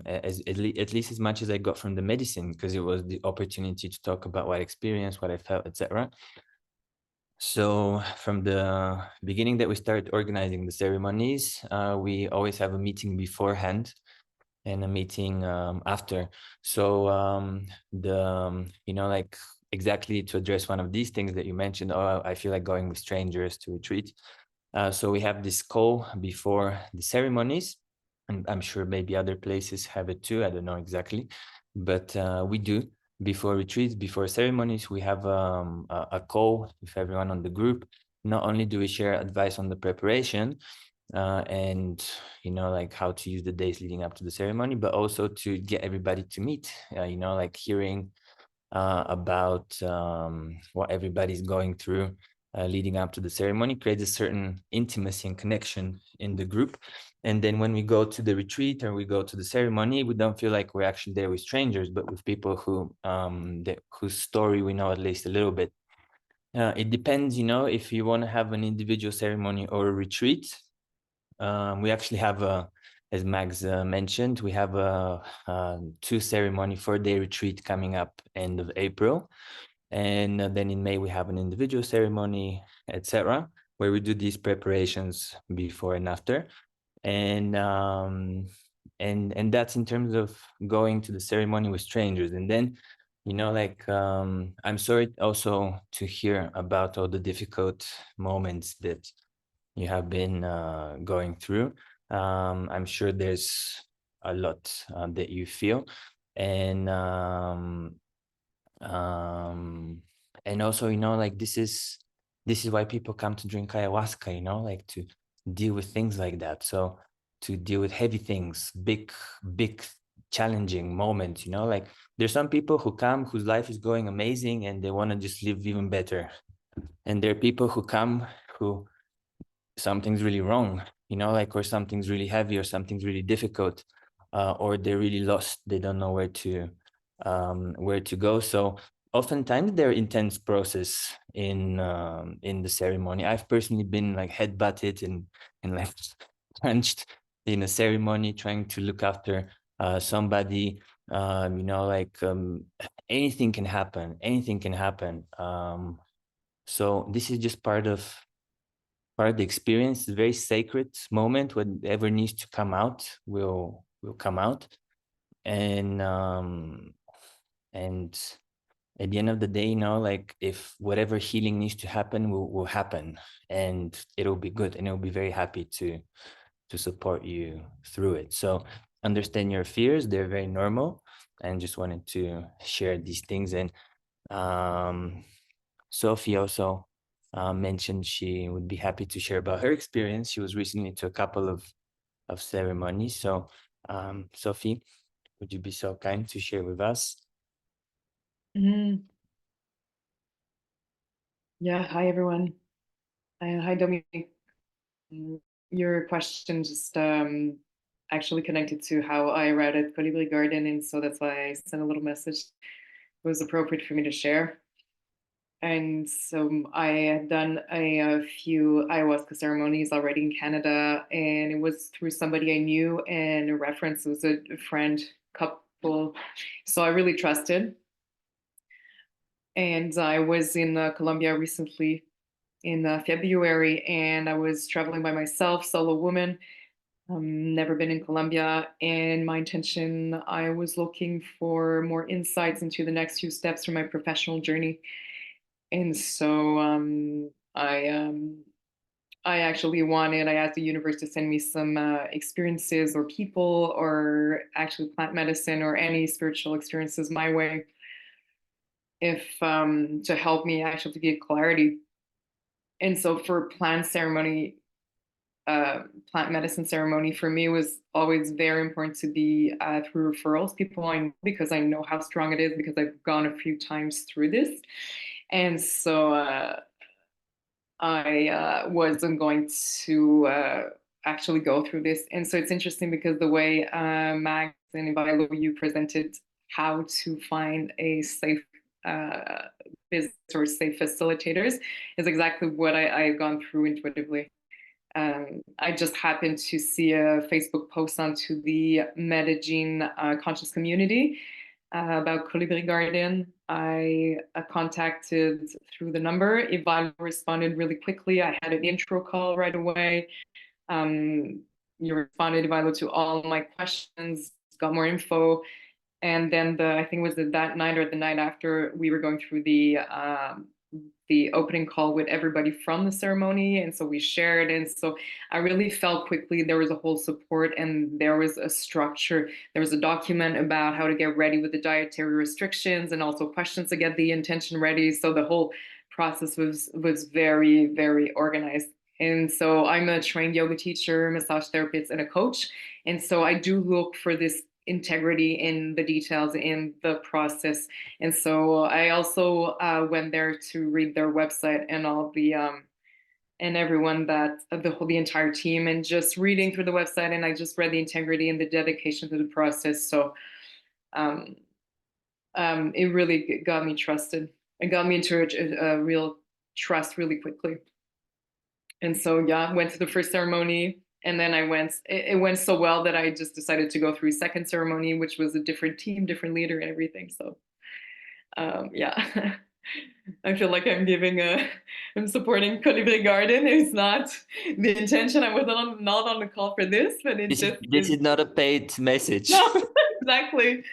at least as much as I got from the medicine, because it was the opportunity to talk about what I experienced, what I felt, etc. So from the beginning that we started organizing the ceremonies, we always have a meeting beforehand and a meeting after. So like exactly to address one of these things that you mentioned, I feel like going with strangers to retreat. So we have this call before the ceremonies, and I'm sure maybe other places have it too. I don't know exactly, but we do. Before retreats, before ceremonies, we have a call with everyone on the group. Not only do we share advice on the preparation, and like how to use the days leading up to the ceremony, but also to get everybody to meet, like hearing about what everybody's going through, leading up to the ceremony creates a certain intimacy and connection in the group. And then when we go to the retreat or we go to the ceremony, we don't feel like we're actually there with strangers, but with people who whose story we know at least a little bit. It depends, you know, if you want to have an individual ceremony or a retreat. We actually have as Mags mentioned, we have a 2-ceremony 4-day retreat coming up end of April. And then in May, we have an individual ceremony, etc., where we do these preparations before and after. And that's in terms of going to the ceremony with strangers. And then, you know, like, I'm sorry also to hear about all the difficult moments that you have been going through. I'm sure there's a lot that you feel. And also, you know, like this is why people come to drink ayahuasca, you know, like to deal with things like that. So to deal with heavy things, big challenging moments, you know, like there's some people who come whose life is going amazing and they want to just live even better. And there are people who come who something's really wrong, you know, like, or something's really heavy or something's really difficult, or they're really lost. They don't know where to go. So oftentimes they're intense process in the ceremony. I've personally been like headbutted and like punched in a ceremony trying to look after somebody. You know, like anything can happen. So this is just part of the experience. It's a very sacred moment. Whatever needs to come out will come out. And at the end of the day, you know, like if whatever healing needs to happen will happen, and it'll be good, and it'll be very happy to support you through it. So understand your fears, they're very normal, and just wanted to share these things. And Sophie also mentioned she would be happy to share about her experience. She was recently to a couple of ceremonies. So Sophie, would you be so kind to share with us? Mhm. Yeah, hi everyone. Hi Dominique. Your question just actually connected to how I read at Colibri Garden, and so that's why I sent a little message. It was appropriate for me to share. And so I had done a few ayahuasca ceremonies already in Canada, and it was through somebody I knew, and a reference was a friend couple. So I really trusted. And I was in Colombia recently in February, and I was traveling by myself, solo woman. Never been in Colombia, and my intention, I was looking for more insights into the next few steps for my professional journey. And so I actually I asked the universe to send me some experiences or people or actually plant medicine or any spiritual experiences my way, if to help me actually to get clarity. And so for plant medicine ceremony, for me was always very important to be through referrals, people I know, because I know how strong it is, because I've gone a few times through this. And so I wasn't going to actually go through this. And so it's interesting because the way Max and Ivilo, you presented how to find a safe business or safe facilitators is exactly what I've gone through intuitively. I just happened to see a Facebook post onto the Medellin conscious community about Colibri Garden. I contacted through the number. Ivalo responded really quickly. I had an intro call right away. You responded, Ivalo, to all my questions, got more info. And then I think it was that night or the night after, we were going through the opening call with everybody from the ceremony. And so we shared. And so I really felt quickly there was a whole support, and there was a structure. There was a document about how to get ready with the dietary restrictions, and also questions to get the intention ready. So the whole process was very, very organized. And so I'm a trained yoga teacher, massage therapist, and a coach. And so I do look for this integrity in the details in the process. And so I also went there to read their website and all the and everyone that the entire team, and just reading through the website, and I just read the integrity and the dedication to the process. So it really got me trusted. It got me into a real trust really quickly. And so yeah, went to the first ceremony, and then it went so well that I just decided to go through a second ceremony, which was a different team, different leader, and everything. So yeah. I feel like I'm supporting Colibri Garden. It's not the intention. I was not on the call for this, but This is not a paid message. No, exactly.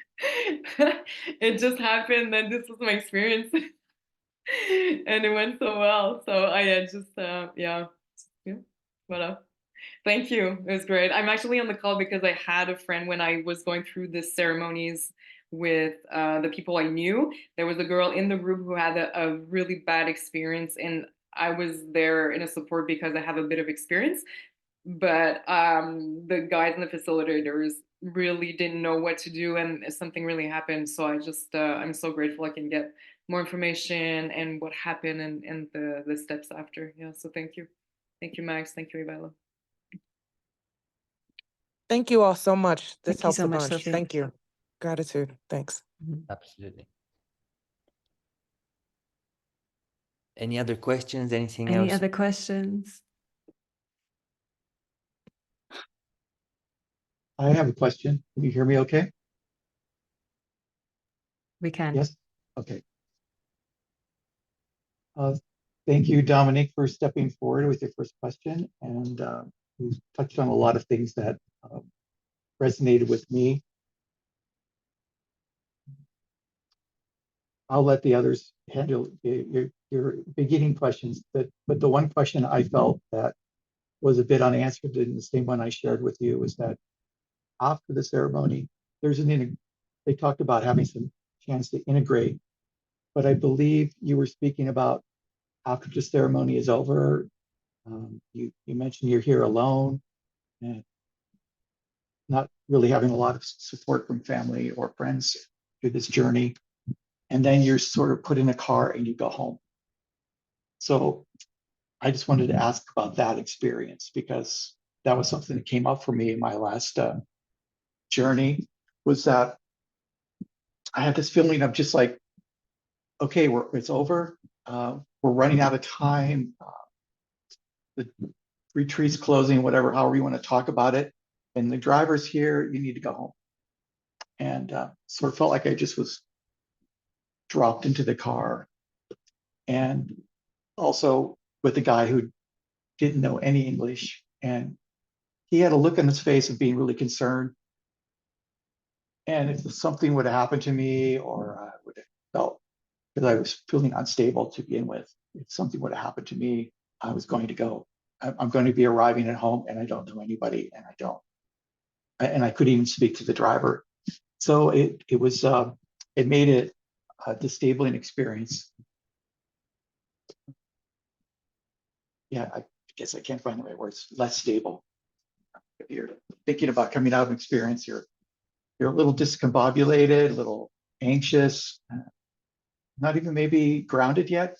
It just happened that this was my experience, and it went so well. So I just yeah, voilà. Thank you. It was great. I'm actually on the call because I had a friend when I was going through the ceremonies with the people I knew. There was a girl in the group who had a really bad experience, and I was there in a support because I have a bit of experience. But the guys and the facilitators really didn't know what to do, and something really happened. So I just I'm so grateful I can get more information and what happened, and the steps after. Yeah. So thank you, Max. Thank you, Ivalo. Thank you all so much. This Thank you helps so a much, bunch. Sophie. Thank you. Gratitude. Thanks. Absolutely. Any other questions? Anything Any else? other questions? I have a question. Can you hear me okay? We can. Yes? Okay. Thank you, Dominique, for stepping forward with your first question. And you touched on a lot of things that resonated with me. I'll let the others handle your beginning questions. But the one question I felt that was a bit unanswered, and the same one I shared with you, was that after the ceremony, they talked about having some chance to integrate. But I believe you were speaking about after the ceremony is over, you mentioned you're here alone and not really having a lot of support from family or friends through this journey. And then you're sort of put in a car and you go home. So I just wanted to ask about that experience, because that was something that came up for me in my last journey, was that I had this feeling of just like, okay, it's over. We're running out of time. The retreat's closing, whatever, however you want to talk about it. And the driver's here, you need to go home. And sort of felt like I just was dropped into the car. And also with a guy who didn't know any English. And he had a look on his face of being really concerned. And if something would have happened to me, or I would have felt, because I was feeling unstable to begin with, if something would have happened to me, I was going to go. I'm going to be arriving at home, and I don't know anybody, and I couldn't even speak to the driver. So it made it a disabling experience. Yeah, I guess I can't find the right words. Less stable. If you're thinking about coming out of an experience, you're a little discombobulated, a little anxious, not even maybe grounded yet.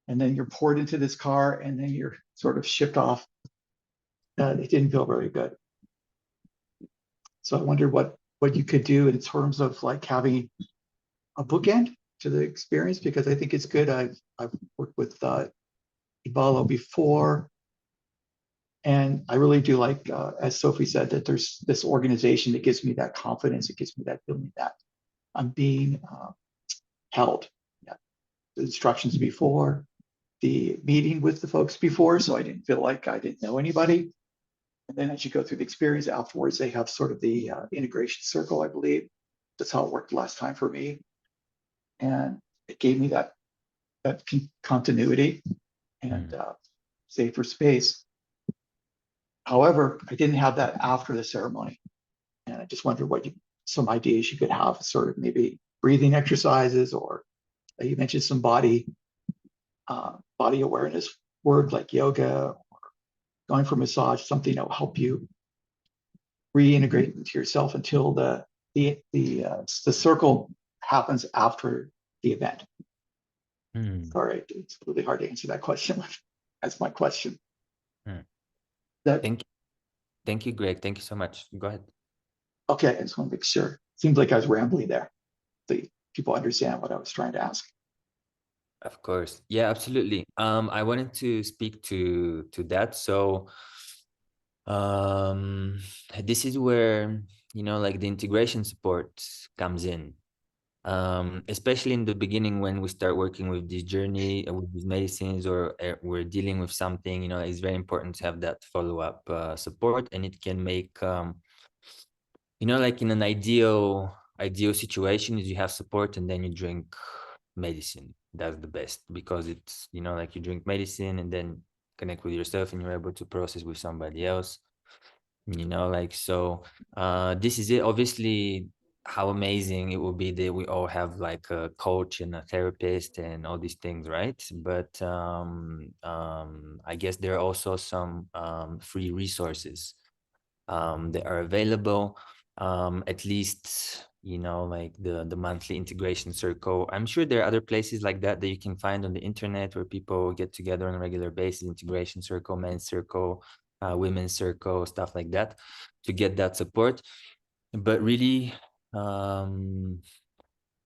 And then you're poured into this car, and then you're sort of shipped off. It didn't feel very good. So I wonder what you could do in terms of like having a bookend to the experience, because I think it's good. I've worked with Ivalo before, and I really do like, as Sophie said, that there's this organization that gives me that confidence. It gives me that feeling that I'm being held. Yeah. The instructions before, the meeting with the folks before, so I didn't feel like I didn't know anybody. And then as you go through the experience afterwards, they have sort of the integration circle, I believe. That's how it worked last time for me. And it gave me that continuity and safer space. However, I didn't have that after the ceremony. And I just wondered some ideas you could have, sort of maybe breathing exercises, or you mentioned some body awareness work like yoga, or going for massage, something that will help you reintegrate into yourself until the the circle happens after the event. Sorry, it's really hard to answer that question. That's my question. Thank you, Greg. Thank you so much. Go ahead. Okay, I just want to make sure. Seems like I was rambling there. So people understand what I was trying to ask. Of course. Yeah, absolutely. I wanted to speak to that. So this is where, like the integration support comes in. Especially in the beginning when we start working with this journey, with these medicines, or we're dealing with something, it's very important to have that follow-up support, and it can make, like in an ideal situation is you have support and then you drink medicine. That's the best, because it's, like you drink medicine and then connect with yourself and you're able to process with somebody else, so this is it. Obviously, how amazing it would be that we all have like a coach and a therapist and all these things, right? But I guess there are also some free resources that are available, at least, like the monthly integration circle. I'm sure there are other places like that you can find on the internet where people get together on a regular basis: integration circle, men's circle, women's circle, stuff like that, to get that support. But really, in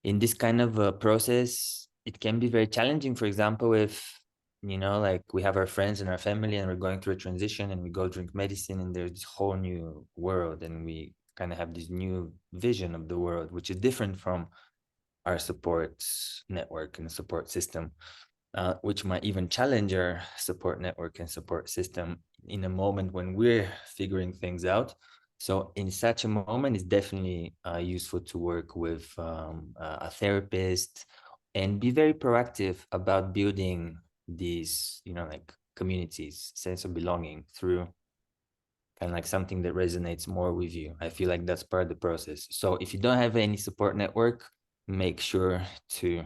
this kind of a process, it can be very challenging. For example, if like we have our friends and our family and we're going through a transition and we go drink medicine and there's this whole new world and we kind of have this new vision of the world, which is different from our support network and support system, which might even challenge our support network and support system in a moment when we're figuring things out. So in such a moment, it's definitely useful to work with a therapist and be very proactive about building these, like communities, sense of belonging through kind of like something that resonates more with you. I feel like that's part of the process. So if you don't have any support network, make sure to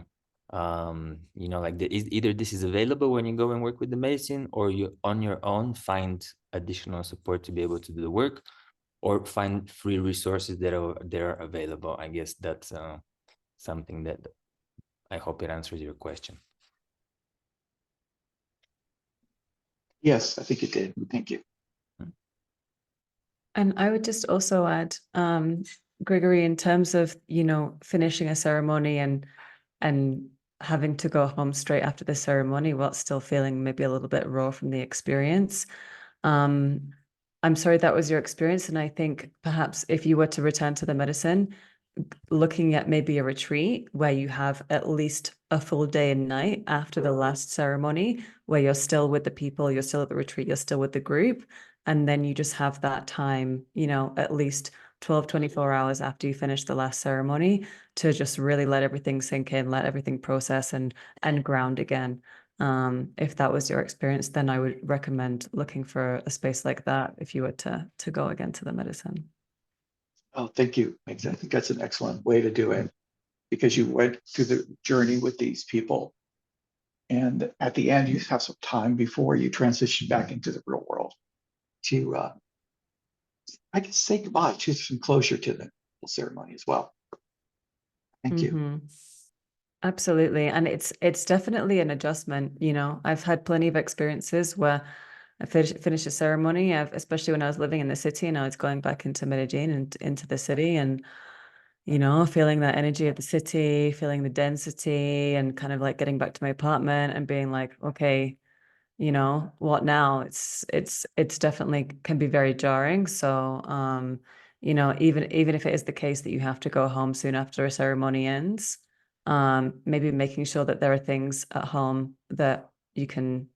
like either this is available when you go and work with the medicine, or you on your own find additional support to be able to do the work, or find free resources that are available. I guess that's something that I hope it answers your question. Yes, I think it did. Thank you. And I would just also add, Gregory, in terms of, finishing a ceremony and having to go home straight after the ceremony while still feeling maybe a little bit raw from the experience. I'm sorry that was your experience. And I think perhaps if you were to return to the medicine, looking at maybe a retreat where you have at least a full day and night after the last ceremony, where you're still with the people, you're still at the retreat, you're still with the group. And then you just have that time, at least 12, 24 hours after you finish the last ceremony to just really let everything sink in, let everything process and ground again. If that was your experience, then I would recommend looking for a space like that if you were to go again to the medicine. Oh, thank you. I think that's an excellent way to do it, because you went through the journey with these people. And at the end, you have some time before you transition back into the real world to, I guess, say goodbye, to some closure to the ceremony as well. Thank you. Absolutely. And it's definitely an adjustment. I've had plenty of experiences where I finished a ceremony, especially when I was living in the city and I was going back into Medellin and into the city, and feeling that energy of the city, feeling the density, and kind of like getting back to my apartment and being like, okay, what now? It's definitely can be very jarring. So even if it is the case that you have to go home soon after a ceremony ends, maybe making sure that there are things at home that you can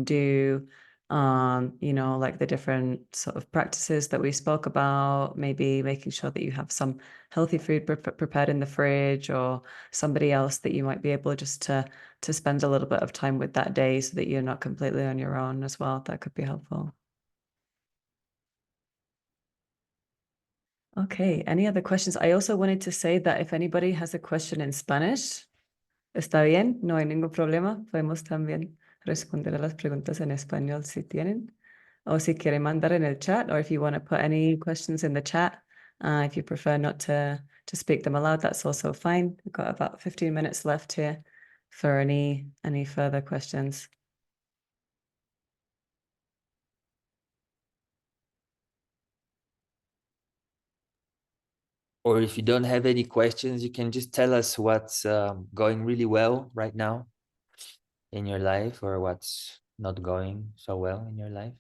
do, like the different sort of practices that we spoke about, maybe making sure that you have some healthy food prepared in the fridge, or somebody else that you might be able just to spend a little bit of time with that day so that you're not completely on your own as well. That could be helpful. Okay, any other questions? I also wanted to say that if anybody has a question in Spanish, está bien, no hay ningún problema. Podemos también responder a las preguntas en español si tienen, o si quieren mandar en el chat, or if you want to put any questions in the chat, if you prefer not to to speak them aloud, that's also fine. We've got about 15 minutes left here for any further questions. Or if you don't have any questions, you can just tell us what's going really well right now in your life, or what's not going so well in your life.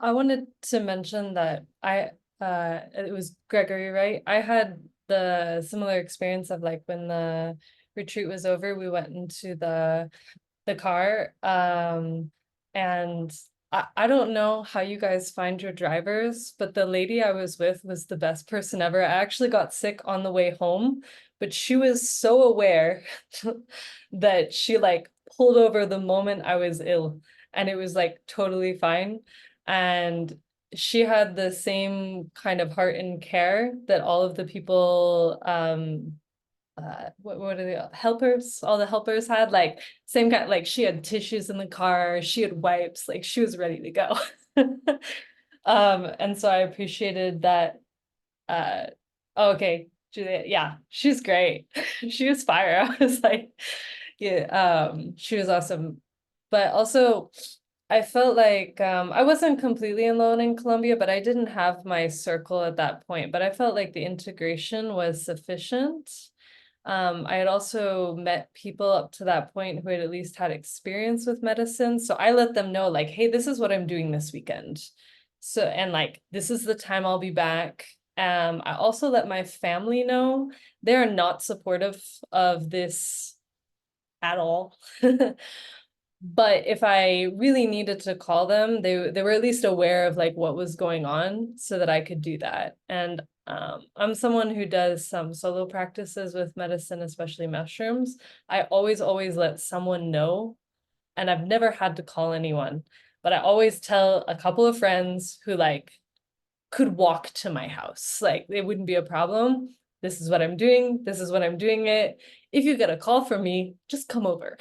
I wanted to mention that it was Gregory, right? I had the similar experience of like when the retreat was over, we went into the car. And I don't know how you guys find your drivers, but the lady I was with was the best person ever. I actually got sick on the way home, but she was so aware that she like pulled over the moment I was ill, and it was like totally fine. And she had the same kind of heart and care that all of the people what are the helpers, all the helpers had, like same kind, like she had tissues in the car, she had wipes, like she was ready to go. And so I appreciated that. Okay, Julia, yeah, she's great. She was fire. I was like, yeah, she was awesome. But also I felt like I wasn't completely alone in Colombia, but I didn't have my circle at that point. But I felt like the integration was sufficient. I had also met people up to that point who had at least had experience with medicine. So I let them know, like, hey, this is what I'm doing this weekend. So, and like, this is the time I'll be back. I also let my family know. They're not supportive of this at all. But if I really needed to call them, they were at least aware of like what was going on so that I could do that. And I'm someone who does some solo practices with medicine, especially mushrooms. I always let someone know, and I've never had to call anyone, but I always tell a couple of friends who like could walk to my house. Like it wouldn't be a problem. This is what I'm doing. This is when I'm doing it. If you get a call from me, just come over.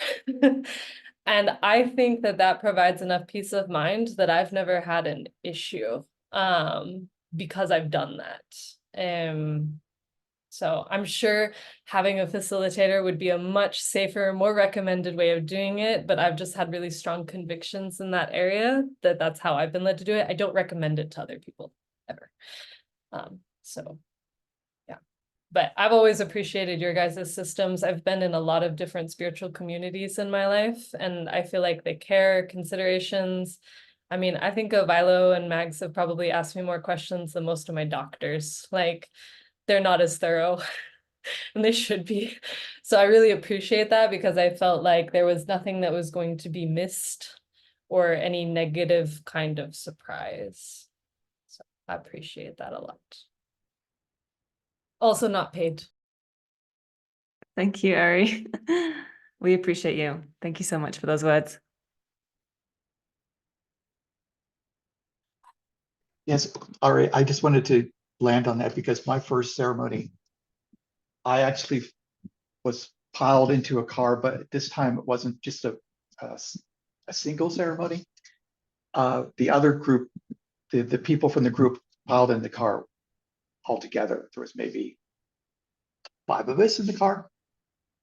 And I think that that provides enough peace of mind that I've never had an issue because I've done that. So I'm sure having a facilitator would be a much safer, more recommended way of doing it, but I've just had really strong convictions in that area that that's how I've been led to do it. I don't recommend it to other people ever. So yeah, but I've always appreciated your guys' systems. I've been in a lot of different spiritual communities in my life, and I feel like the care, considerations, I mean, I think Vilo and Mags have probably asked me more questions than most of my doctors. Like, they're not as thorough and they should be. So I really appreciate that because I felt like there was nothing that was going to be missed or any negative kind of surprise. So I appreciate that a lot. Also not paid. Thank you, Ari. We appreciate you. Thank you so much for those words. Yes, Ari, I just wanted to land on that because my first ceremony, I actually was piled into a car, but this time it wasn't just a single ceremony. The other group, the people from the group piled in the car all together. There was maybe 5 of us in the car,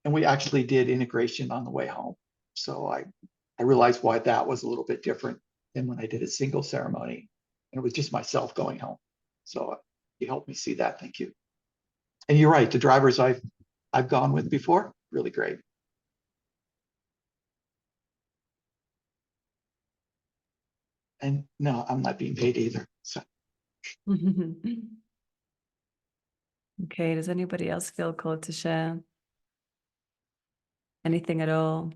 and we actually did integration on the way home. So I realized why that was a little bit different than when I did a single ceremony, and it was just myself going home. So you helped me see that. Thank you. And you're right, the drivers I've gone with before, really great. And no, I'm not being paid either. So Okay, does anybody else feel called to share anything at all?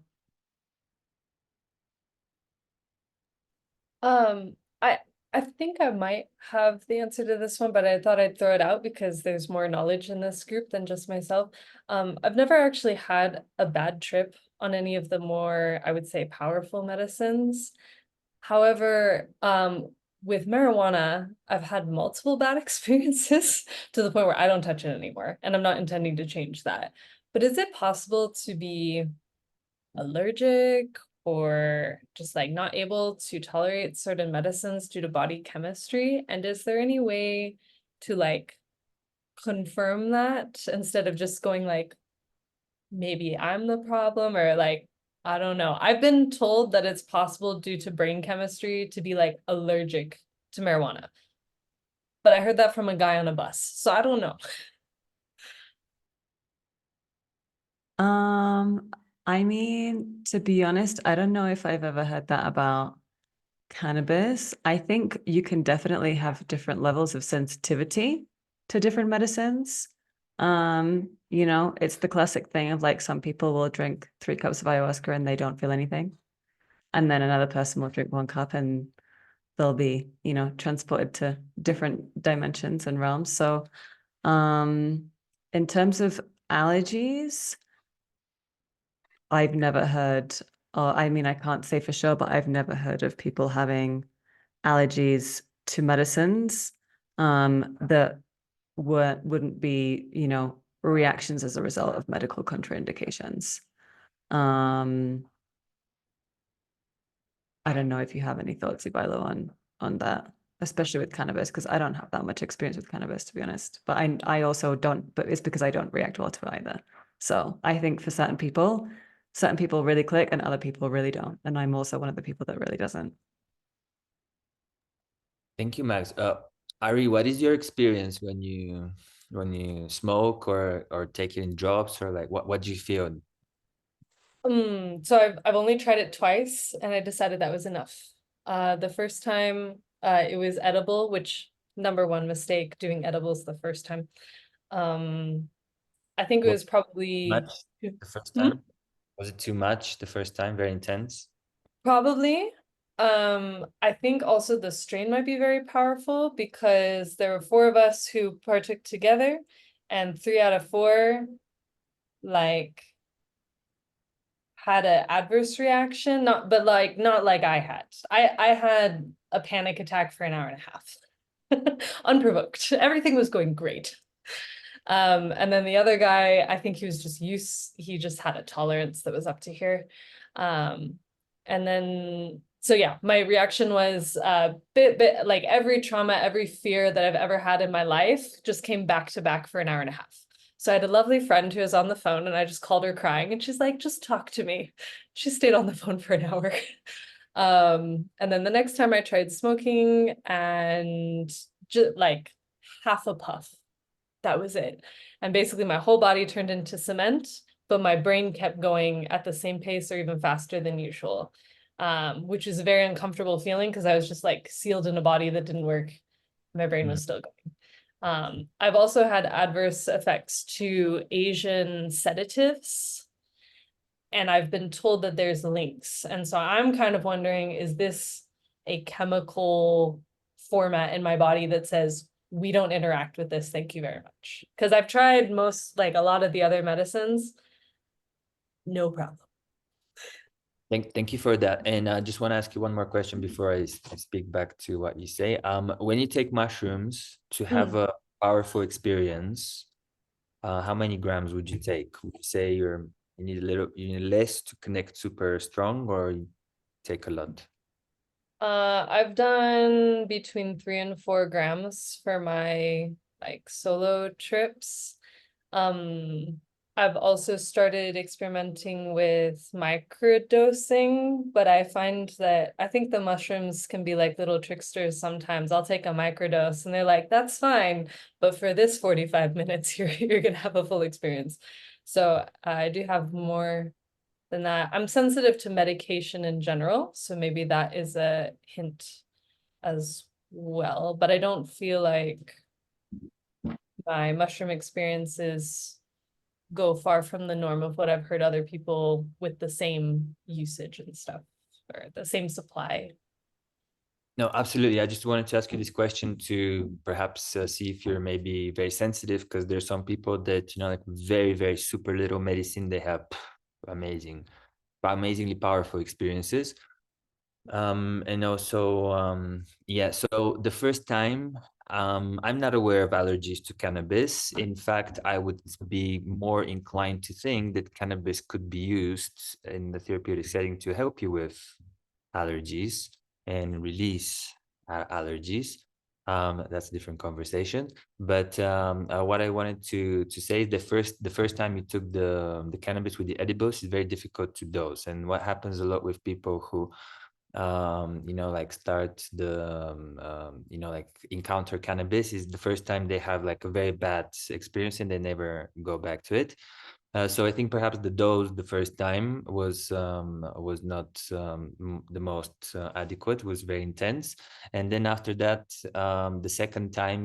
I think I might have the answer to this one, but I thought I'd throw it out because there's more knowledge in this group than just myself. I've never actually had a bad trip on any of the more, I would say, powerful medicines. However, with marijuana, I've had multiple bad experiences to the point where I don't touch it anymore, and I'm not intending to change that. But is it possible to be allergic or just like not able to tolerate certain medicines due to body chemistry? And is there any way to like confirm that instead of just going like, maybe I'm the problem, or like, I don't know. I've been told that it's possible due to brain chemistry to be like allergic to marijuana. But I heard that from a guy on a bus, so I don't know. I mean, to be honest, I don't know if I've ever heard that about cannabis. I think you can definitely have different levels of sensitivity to different medicines. You know, it's the classic thing of like some people will drink 3 cups of ayahuasca and they don't feel anything. And then another person will drink 1 cup and they'll be, you know, transported to different dimensions and realms. So, in terms of allergies, I've never heard, or I mean, I can't say for sure, but I've never heard of people having allergies to medicines that wouldn't be, you know, reactions as a result of medical contraindications. I don't know if you have any thoughts, Ibailo, on that, especially with cannabis, because I don't have that much experience with cannabis, to be honest. But I also don't, but it's because I don't react well to it either. So I think for certain people really click and other people really don't. And I'm also one of the people that really doesn't. Thank you, Max. Ari, what is your experience when you smoke or take in drops, or like what do you feel? So I've only tried it twice and I decided that was enough. The first time it was edible, which #1 mistake, doing edibles the first time. I think it What, was probably much the first time? Was it too much the first time? Very intense? probably. I think also the strain might be very powerful because there were 4 of us who partook together, and 3 out of 4 like had an adverse reaction, not like I had. I had a panic attack for an hour and a half. Unprovoked. Everything was going great. And then the other guy, I think he was just he just had a tolerance that was up to here. And then so yeah, my reaction was bit like every trauma, every fear that I've ever had in my life just came back to back for an hour and a half. So I had a lovely friend who was on the phone and I just called her crying and she's like, just talk to me. She stayed on the phone for an hour. And then the next time I tried smoking and just like half a puff, that was it. And basically my whole body turned into cement, but my brain kept going at the same pace or even faster than usual, which is a very uncomfortable feeling because I was just like sealed in a body that didn't work. My brain was still going. I've also had adverse effects to Asian sedatives, and I've been told that there's links. And so I'm kind of wondering, is this a chemical format in my body that says, we don't interact with this, thank you very much? Because I've tried a lot of the other medicines, no problem. Thank you for that. And I just want to ask you one more question before I speak back to what you say. When you take mushrooms to have a powerful experience, how many grams would you take? Would you say you need less to connect super strong, or you take a lot? I've done between 3 and 4 grams for my like solo trips. I've also started experimenting with microdosing, but I find that I think the mushrooms can be like little tricksters sometimes. I'll take a microdose and they're like, that's fine, but for this 45 minutes, you're gonna have a full experience. So I do have more than that. I'm sensitive to medication in general, so maybe that is a hint as well, but I don't feel like my mushroom experiences go far from the norm of what I've heard other people with the same usage and stuff, or the same supply. No, absolutely. I just wanted to ask you this question to perhaps see if you're maybe very sensitive, because there's some people that, like very, very super little medicine, they have amazingly powerful experiences. And also, yeah, so the first time, I'm not aware of allergies to cannabis. In fact, I would be more inclined to think that cannabis could be used in the therapeutic setting to help you with allergies and release allergies. That's a different conversation. But what I wanted to say is the first time you took the cannabis with the edibles is very difficult to dose. And what happens a lot with people who like start like encounter cannabis is the first time they have like a very bad experience and they never go back to it. So I think perhaps the dose the first time was not the most adequate, was very intense. And then after that, the second time,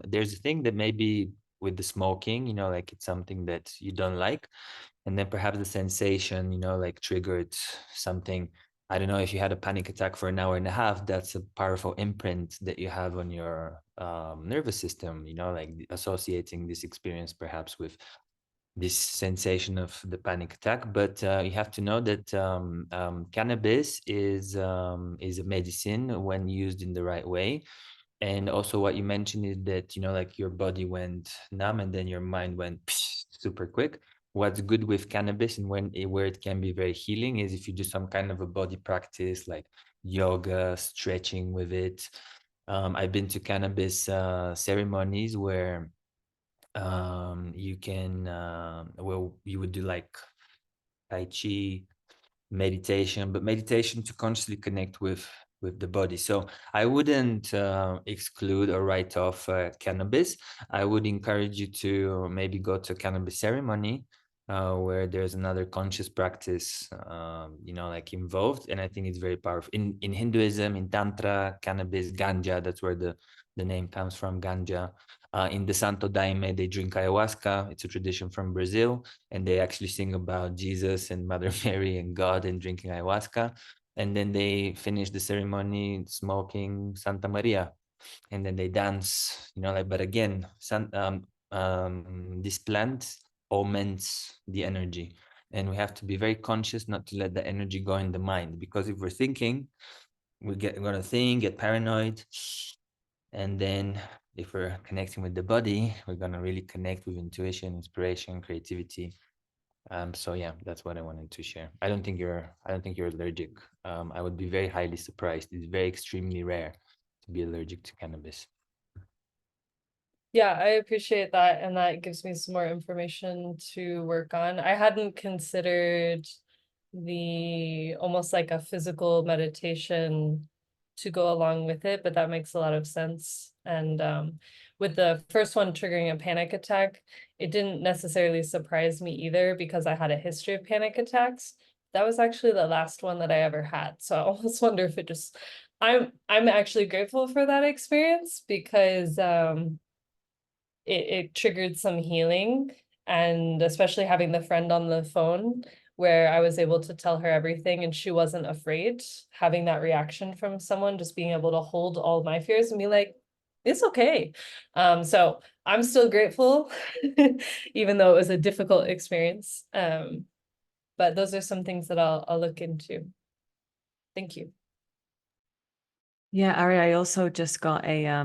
there's a thing that maybe with the smoking, like it's something that you don't like. And then perhaps the sensation, like triggered something. I don't know, if you had a panic attack for an hour and a half, that's a powerful imprint that you have on your nervous system, like associating this experience perhaps with this sensation of the panic attack. But you have to know that cannabis is a medicine when used in the right way. And also what you mentioned is that, like your body went numb and then your mind went super quick. What's good with cannabis and where it can be very healing is if you do some kind of a body practice like yoga, stretching with it. I've been to cannabis ceremonies where you can you would do like tai chi, meditation, but meditation to consciously connect with the body. So I wouldn't exclude or write off cannabis. I would encourage you to maybe go to a cannabis ceremony where there's another conscious practice like involved, and I think it's very powerful. In Hinduism, in Tantra, cannabis, ganja, that's where the name comes from, ganja. In the Santo Daime, they drink ayahuasca. It's a tradition from Brazil, and they actually sing about Jesus and Mother Mary and God and drinking ayahuasca. And then they finish the ceremony smoking Santa Maria, and then they dance. But again, this plant augments the energy, and we have to be very conscious not to let the energy go in the mind, because if we're thinking, we're gonna think, get paranoid, and then if we're connecting with the body, we're gonna really connect with intuition, inspiration, creativity. So yeah, that's what I wanted to share. I don't think you're allergic. I would be very highly surprised. It's very extremely rare to be allergic to cannabis. Yeah, I appreciate that, and that gives me some more information to work on. I hadn't considered the almost like a physical meditation to go along with it, but that makes a lot of sense. And with the first one triggering a panic attack, it didn't necessarily surprise me either because I had a history of panic attacks. That was actually the last one that I ever had. So I almost wonder if it just, I'm actually grateful for that experience because it triggered some healing, and especially having the friend on the phone where I was able to tell her everything and she wasn't afraid, having that reaction from someone, just being able to hold all my fears and be like, it's okay. So I'm still grateful, even though it was a difficult experience. But those are some things that I'll look into. Thank you. Yeah, Ari, I also just got a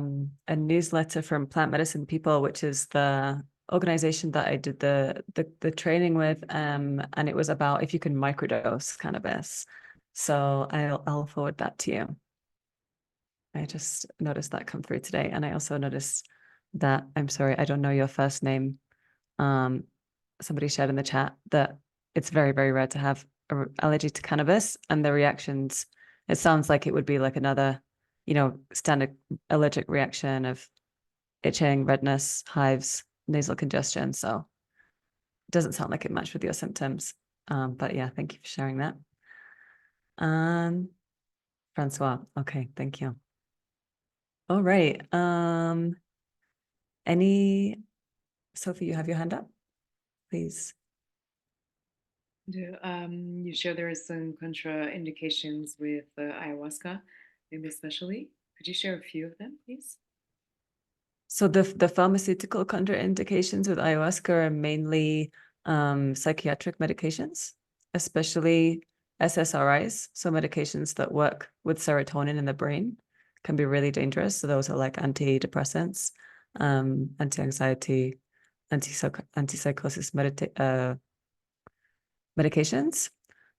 newsletter from Plant Medicine People, which is the organization that I did the training with, and it was about if you can microdose cannabis. So I'll forward that to you. I just noticed that come through today, and I also noticed that, I'm sorry, I don't know your first name. Somebody shared in the chat that it's very, very rare to have an allergy to cannabis, and the reactions, it sounds like it would be like another standard allergic reaction of itching, redness, hives, nasal congestion. So it doesn't sound like it matched with your symptoms. But yeah, thank you for sharing that. Francois, okay, thank you. All right. Sophie, you have your hand up, please. You share there are some contraindications with ayahuasca, maybe especially. Could you share a few of them, please? So the pharmaceutical contraindications with ayahuasca are mainly psychiatric medications, especially SSRIs. So medications that work with serotonin in the brain can be really dangerous. So those are like antidepressants, anti-anxiety, antipsychosis medications.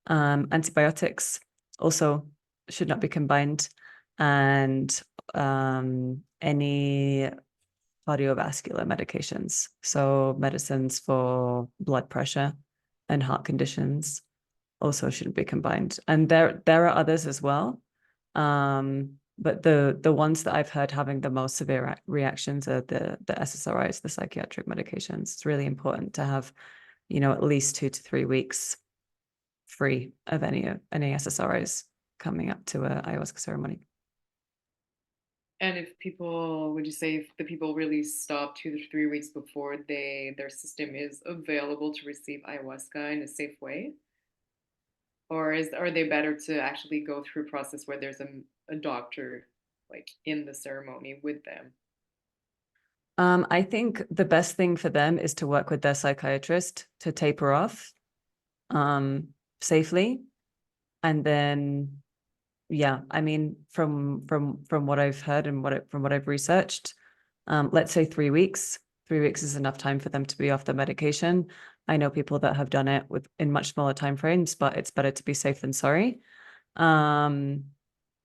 Antibiotics also should not be combined and any cardiovascular medications. So medicines for blood pressure and heart conditions also shouldn't be combined. And there are others as well. But the ones that I've heard having the most severe reactions are the SSRIs, the psychiatric medications. It's really important to have, at least 2 to 3 weeks free of any SSRIs coming up to a ayahuasca ceremony. And if people, would you say if the people really stop 2 to 3 weeks before their system is available to receive ayahuasca in a safe way? Or are they better to actually go through a process where there's a doctor like in the ceremony with them? I think the best thing for them is to work with their psychiatrist to taper off safely. And then, yeah, I mean, from what I've heard and from what I've researched, let's say 3 weeks. 3 weeks is enough time for them to be off the medication. I know people that have done it in much smaller time frames, but it's better to be safe than sorry. And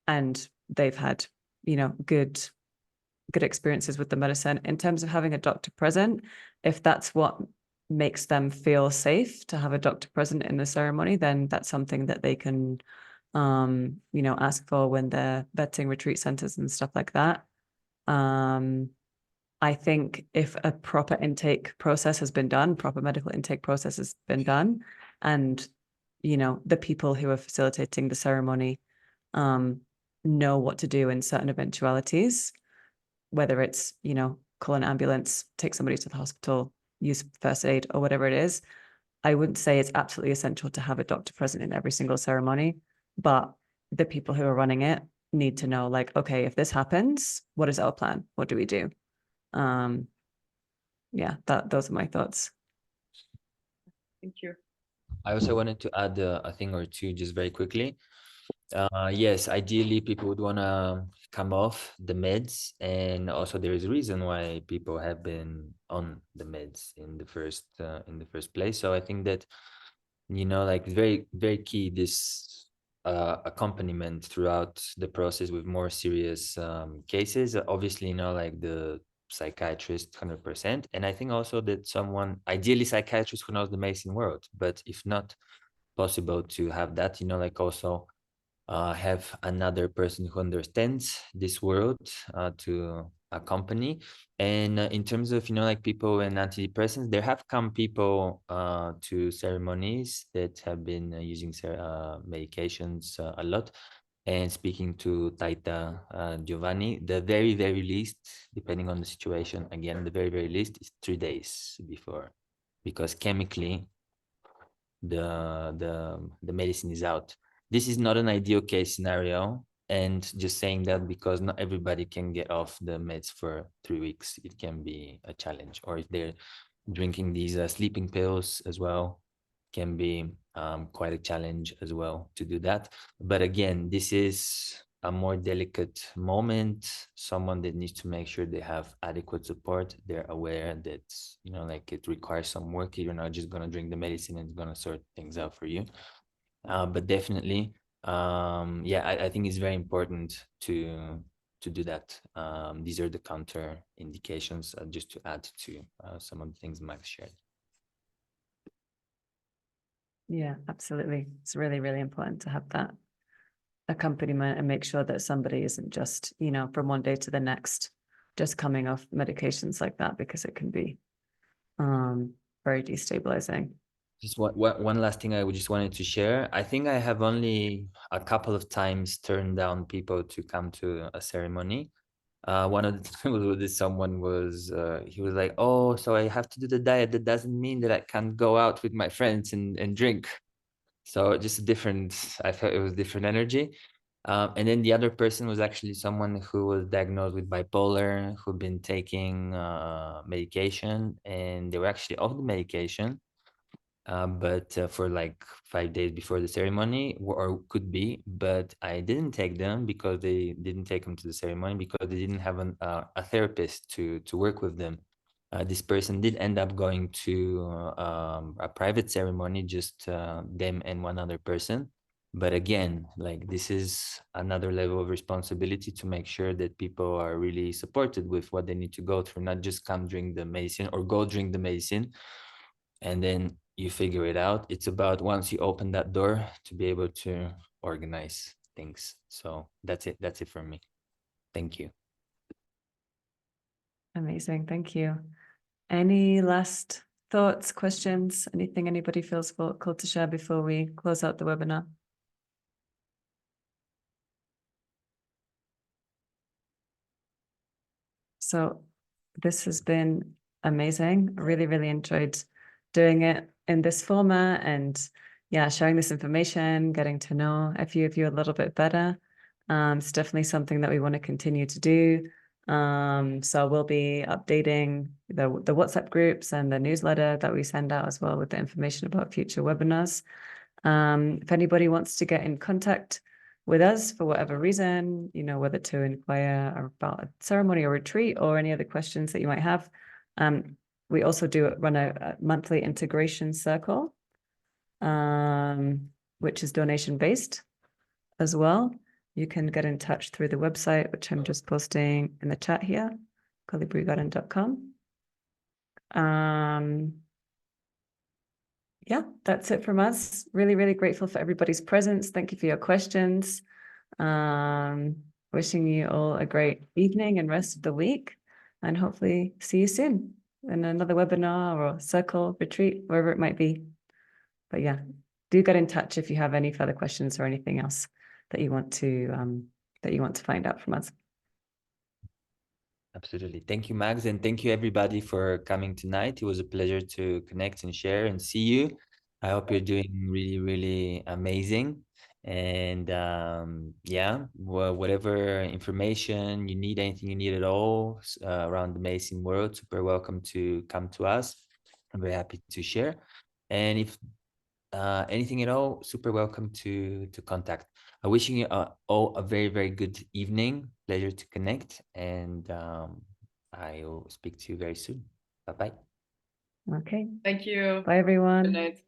they've had, good experiences with the medicine. In terms of having a doctor present, if that's what makes them feel safe to have a doctor present in the ceremony, then that's something that they can ask for when they're vetting retreat centers and stuff like that. I think if a proper intake process has been done, proper medical intake process has been done, and the people who are facilitating the ceremony know what to do in certain eventualities, whether it's, call an ambulance, take somebody to the hospital, use first aid or whatever it is. I wouldn't say it's absolutely essential to have a doctor present in every single ceremony, but the people who are running it need to know, like, okay, if this happens, what is our plan? What do we do? Yeah, those are my thoughts. Thank you. I also wanted to add a thing or two just very quickly. Yes, ideally people would want to come off the meds, and also there is a reason why people have been on the meds in the first place. So I think that like very very key this accompaniment throughout the process with more serious cases. Obviously, like the psychiatrist 100%, and I think also that someone, ideally psychiatrist who knows the medicine world, but if not possible to have that, like also have another person who understands this world to accompany. And in terms of like people and antidepressants, there have come people to ceremonies that have been using medications a lot. And speaking to Taita Giovanni, the very very least, depending on the situation, again the very very least is 3 days before, because chemically the medicine is out. This is not an ideal case scenario, and just saying that because not everybody can get off the meds for 3 weeks, it can be a challenge. Or if they're drinking these sleeping pills as well, can be quite a challenge as well to do that. But again, this is a more delicate moment, someone that needs to make sure they have adequate support. They're aware that like it requires some work. You're not just going to drink the medicine and it's going to sort things out for you. But definitely yeah, I think it's very important to do that. These are the counter indications, just to add to some of the things Max shared. Yeah, absolutely. It's really, really important to have that accompaniment and make sure that somebody isn't just, from one day to the next, just coming off medications like that, because it can be very destabilizing. Just one last thing I just wanted to share. I think I have only a couple of times turned down people to come to a ceremony. One of the times with someone was, he was like, oh, so I have to do the diet. That doesn't mean that I can't go out with my friends and drink. So just a different, I felt it was different energy. And then the other person was actually someone who was diagnosed with bipolar, who'd been taking medication, and they were actually off the medication. But for like 5 days before the ceremony, or could be, but I didn't take them because they didn't take them to the ceremony because they didn't have a therapist to work with them. This person did end up going to a private ceremony, just them and one other person. But again, like this is another level of responsibility to make sure that people are really supported with what they need to go through, not just come drink the medicine or go drink the medicine and then you figure it out. It's about once you open that door to be able to organize things. So that's it. That's it for me. Thank you. Amazing. Thank you. Any last thoughts, questions, anything anybody feels called to share before we close out the webinar? So this has been amazing. I really, really enjoyed doing it in this format and yeah, sharing this information, getting to know a few of you a little bit better. It's definitely something that we want to continue to do. So we'll be updating the WhatsApp groups and the newsletter that we send out as well with the information about future webinars. If anybody wants to get in contact with us for whatever reason, you know, whether to inquire about a ceremony or retreat or any other questions that you might have, we also run a monthly integration circle, which is donation based as well. You can get in touch through the website, which I'm just posting in the chat here, colibrigarden.com. Yeah, that's it from us. Really, really grateful for everybody's presence. Thank you for your questions. Wishing you all a great evening and rest of the week, and hopefully see you soon in another webinar or circle retreat, wherever it might be. But yeah, do get in touch if you have any further questions or anything else that you want to find out from us. Absolutely. Thank you, Max. And thank you, everybody, for coming tonight. It was a pleasure to connect and share and see you. I hope you're doing really, really amazing. And yeah, well, whatever information you need, anything you need at all around the amazing world, super welcome to come to us. I'm very happy to share. And if anything at all, super welcome to contact. I'm wishing you all a very, very good evening. Pleasure to connect, and I will speak to you very soon. Bye-bye. Okay. Thank you. Bye, everyone. Good night.